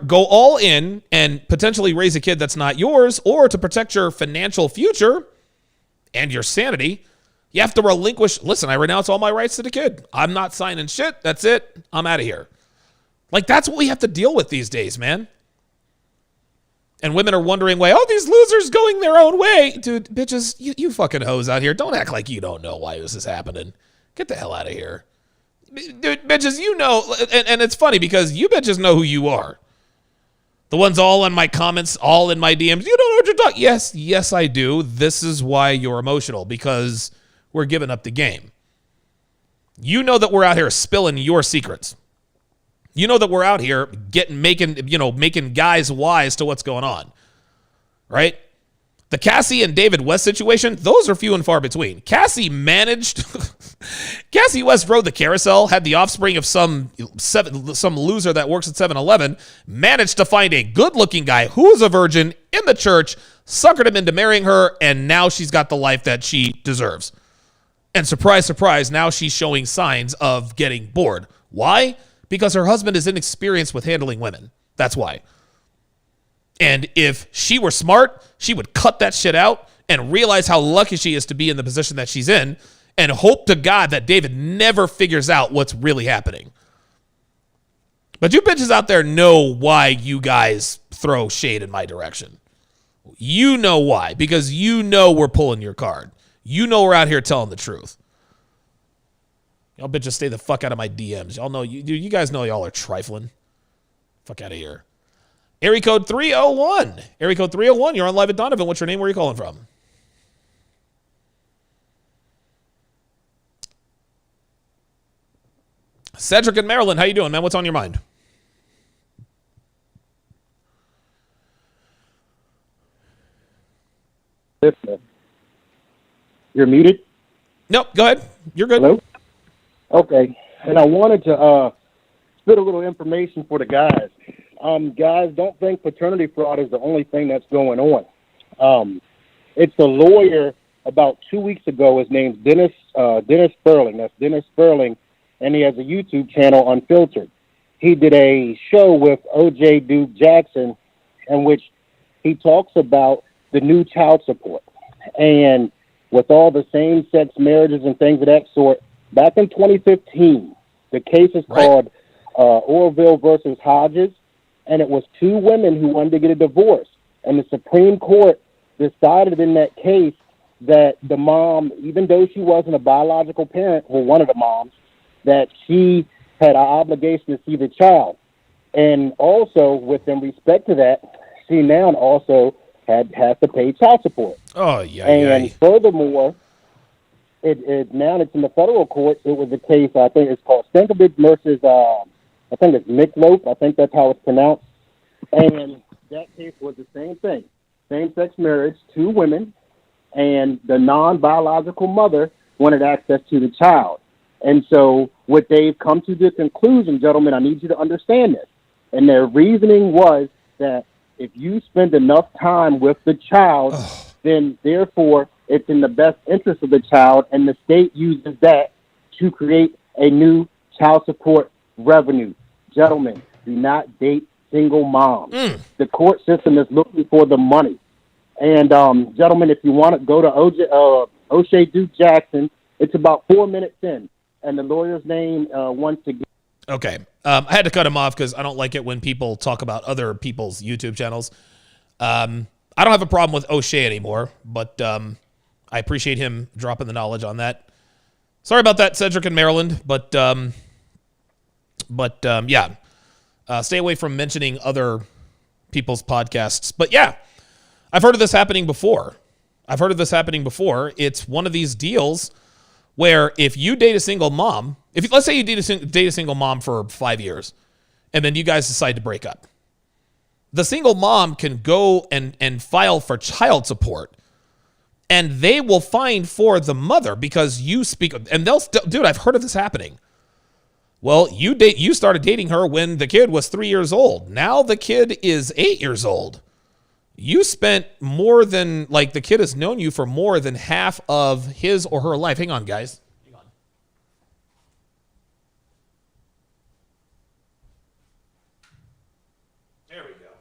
go all in and potentially raise a kid that's not yours, or to protect your financial future and your sanity, you have to relinquish. Listen, I renounce all my rights to the kid. I'm not signing shit. That's it. I'm out of here. Like, that's what we have to deal with these days, man. And women are wondering why, oh, these losers going their own way. Dude, bitches, you fucking hoes out here. Don't act like you don't know why this is happening. Get the hell out of here. Dude, bitches, you know, and it's funny because you bitches know who you are. The ones all in my comments, all in my DMs, you don't know what you're talking. Yes, I do. This is why you're emotional, because we're giving up the game. You know that we're out here spilling your secrets. You know that we're out here making guys wise to what's going on, right? The Cassie and David West situation, those are few and far between. Cassie West rode the carousel, had the offspring of some loser that works at 7-Eleven, managed to find a good-looking guy who was a virgin in the church, suckered him into marrying her, and now she's got the life that she deserves. And surprise, surprise, now she's showing signs of getting bored. Why? Because her husband is inexperienced with handling women. That's why. And if she were smart, she would cut that shit out and realize how lucky she is to be in the position that she's in and hope to God that David never figures out what's really happening. But you bitches out there know why you guys throw shade in my direction. You know why, because you know we're pulling your card. You know we're out here telling the truth. Y'all bitches stay the fuck out of my DMs. Y'all know, you guys know y'all are trifling. Fuck out of here. Area code 301. Area code 301, you're on live at Donovan. What's your name? Where are you calling from? Cedric in Maryland, how you doing, man? What's on your mind? You're muted? Nope, go ahead. You're good. Hello? Okay. And I wanted to spit a little information for the guys. Guys, don't think paternity fraud is the only thing that's going on. It's a lawyer about 2 weeks ago. His name's Dennis Sperling. That's Dennis Sperling, and he has a YouTube channel, Unfiltered. He did a show with O.J. Duke Jackson in which he talks about the new child support. And with all the same-sex marriages and things of that sort, back in 2015, the case is called Orville versus Hodges, and it was two women who wanted to get a divorce. And the Supreme Court decided in that case that the mom, even though she wasn't a biological parent, or one of the moms, that she had an obligation to see the child. And also, with in respect to that, she now also has to pay child support. Oh, yeah. And furthermore, it now it's in the federal court. It was a case, I think it's called Stankovic versus, I think it's Miklof. I think that's how it's pronounced. And that case was the same thing. Same-sex marriage, two women, and the non-biological mother wanted access to the child. And so what they've come to the conclusion, gentlemen, I need you to understand this. And their reasoning was that if you spend enough time with the child, then therefore it's in the best interest of the child, and the state uses that to create a new child support revenue. Gentlemen, do not date single moms. The court system is looking for the money. And gentlemen, if you want to go to O'Shea Duke Jackson, it's about 4 minutes in, and the lawyer's name wants to get. Okay. I had to cut him off because I don't like it when people talk about other people's YouTube channels. I don't have a problem with O'Shea anymore, but I appreciate him dropping the knowledge on that. Sorry about that, Cedric in Maryland, but yeah. Stay away from mentioning other people's podcasts. But yeah, I've heard of this happening before. It's one of these deals where if you date a single mom, let's say you date a single mom for 5 years, and then you guys decide to break up, the single mom can go and file for child support, and they will fine for the mother because you speak, and dude, I've heard of this happening. Well, you started dating her when the kid was 3 years old. Now the kid is 8 years old. You spent more than, the kid has known you for more than half of his or her life. Hang on, guys. Hang on. There we go.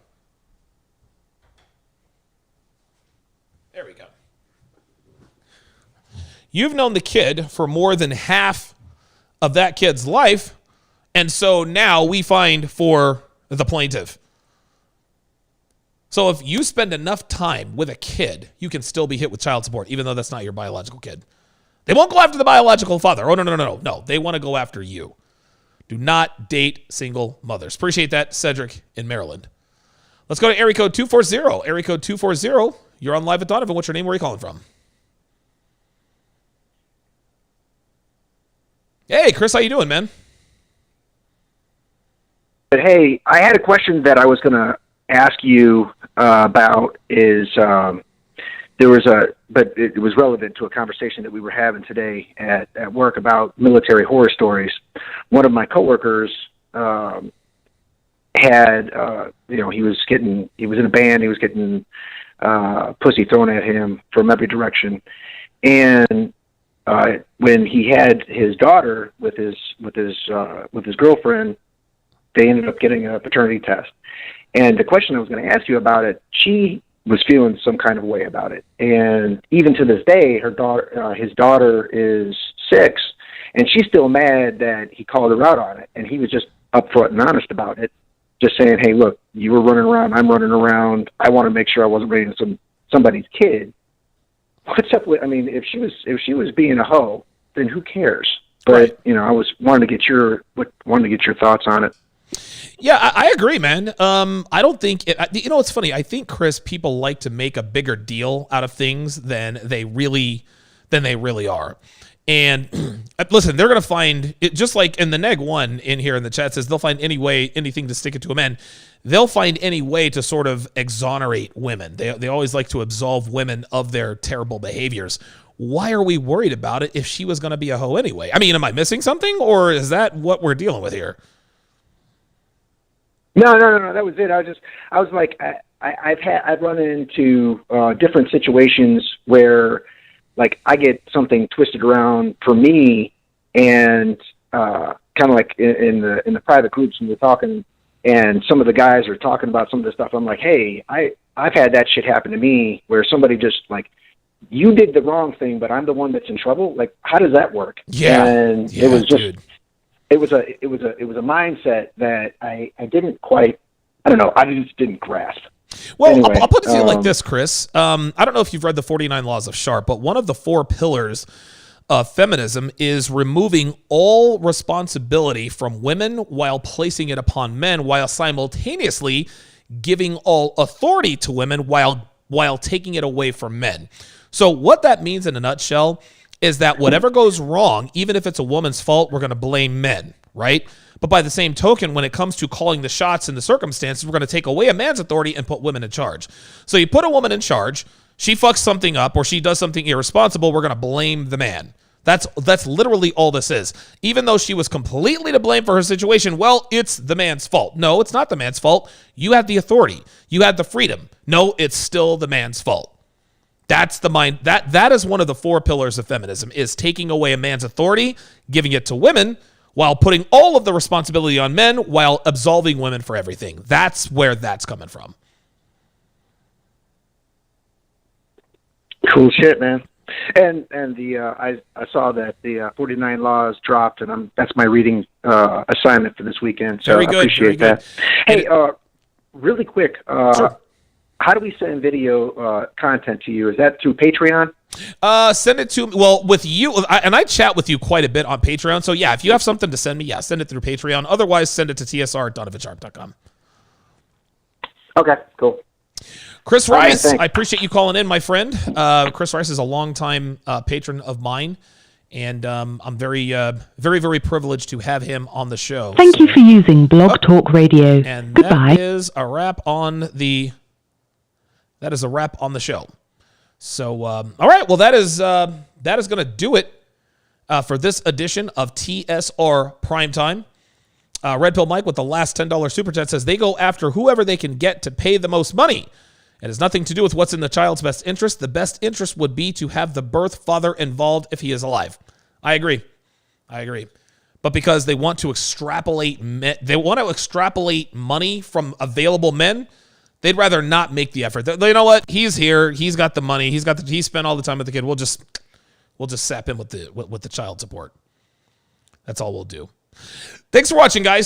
There we go. You've known the kid for more than half of that kid's life, and so now we find for the plaintiff. So if you spend enough time with a kid, you can still be hit with child support, even though that's not your biological kid. They won't go after the biological father. Oh, no. They want to go after you. Do not date single mothers. Appreciate that, Cedric in Maryland. Let's go to area code 240. Area code 240. You're on live at Donovan. What's your name? Where are you calling from? Hey, Chris, how you doing, man? Hey, I had a question that I was going to ask you about is but it was relevant to a conversation that we were having today at work about military horror stories. One of my coworkers had he was in a band, he was getting pussy thrown at him from every direction, and when he had his daughter with his girlfriend, they ended up getting a paternity test. And the question I was going to ask you about it, she was feeling some kind of way about it. And even to this day, his daughter is 6, and she's still mad that he called her out on it. And he was just upfront and honest about it. just saying, hey, look, you were running around, I'm running around. I want to make sure I wasn't raising somebody's kid. What's up with? I mean, if she was being a hoe, then who cares? But right. I was wanted to get your thoughts on it. Yeah, I agree, man. I don't think it's funny. I think, Chris, people like to make a bigger deal out of things than they really are. And listen, they're going to find it, just like in the neg one in here in the chat says they'll find anything to stick it to a man. They'll find any way to sort of exonerate women. They always like to absolve women of their terrible behaviors. Why are we worried about it if she was going to be a hoe anyway? I mean, am I missing something, or is that what we're dealing with here? No. That was it. I was like, I've run into different situations where, like, I get something twisted around for me, and kind of like in the private groups when we're talking, and some of the guys are talking about some of the stuff. I'm like, hey, I've had that shit happen to me where somebody just like, you did the wrong thing, but I'm the one that's in trouble. Like, how does that work? Yeah, and it was just. Dude. It was a mindset that I didn't quite, I don't know, I just didn't grasp. Well, anyway, I'll put it to you like this, Chris. I don't know if you've read the 49 Laws of Sharpe, but one of the 4 pillars of feminism is removing all responsibility from women while placing it upon men, while simultaneously giving all authority to women while taking it away from men. So what that means in a nutshell is that whatever goes wrong, even if it's a woman's fault, we're going to blame men, right? But by the same token, when it comes to calling the shots in the circumstances, we're going to take away a man's authority and put women in charge. So you put a woman in charge, she fucks something up or she does something irresponsible, we're going to blame the man. That's literally all this is. Even though she was completely to blame for her situation, well, it's the man's fault. No, it's not the man's fault. You had the authority. You had the freedom. No, it's still the man's fault. That's the mind. That is one of the 4 pillars of feminism, is taking away a man's authority, giving it to women, while putting all of the responsibility on men, while absolving women for everything. That's where that's coming from. Cool shit, man. And I saw that the 49 laws dropped, and that's my reading assignment for this weekend. So very good, I appreciate that. Good. Hey, really quick. Sure. How do we send video content to you? Is that through Patreon? Send it to me. Well, with you, and I chat with you quite a bit on Patreon. So yeah, if you have something to send me, send it through Patreon. Otherwise, send it to tsr@donovansharpe.com. Okay, cool. Chris Rice, I appreciate you calling in, my friend. Chris Rice is a longtime patron of mine, and I'm very, very privileged to have him on the show. Thank you for using Blog Talk Radio. And Goodbye. That is a wrap on the show. So, all right. Well, that is going to do it for this edition of TSR Primetime. Red Pill Mike with the last $10 super chat says they go after whoever they can get to pay the most money. It has nothing to do with what's in the child's best interest. The best interest would be to have the birth father involved if he is alive. I agree. But because they want to extrapolate money from available men, they'd rather not make the effort. You know what? He's here. He's got the money. He spent all the time with the kid. We'll just sap him with the child support. That's all we'll do. Thanks for watching, guys.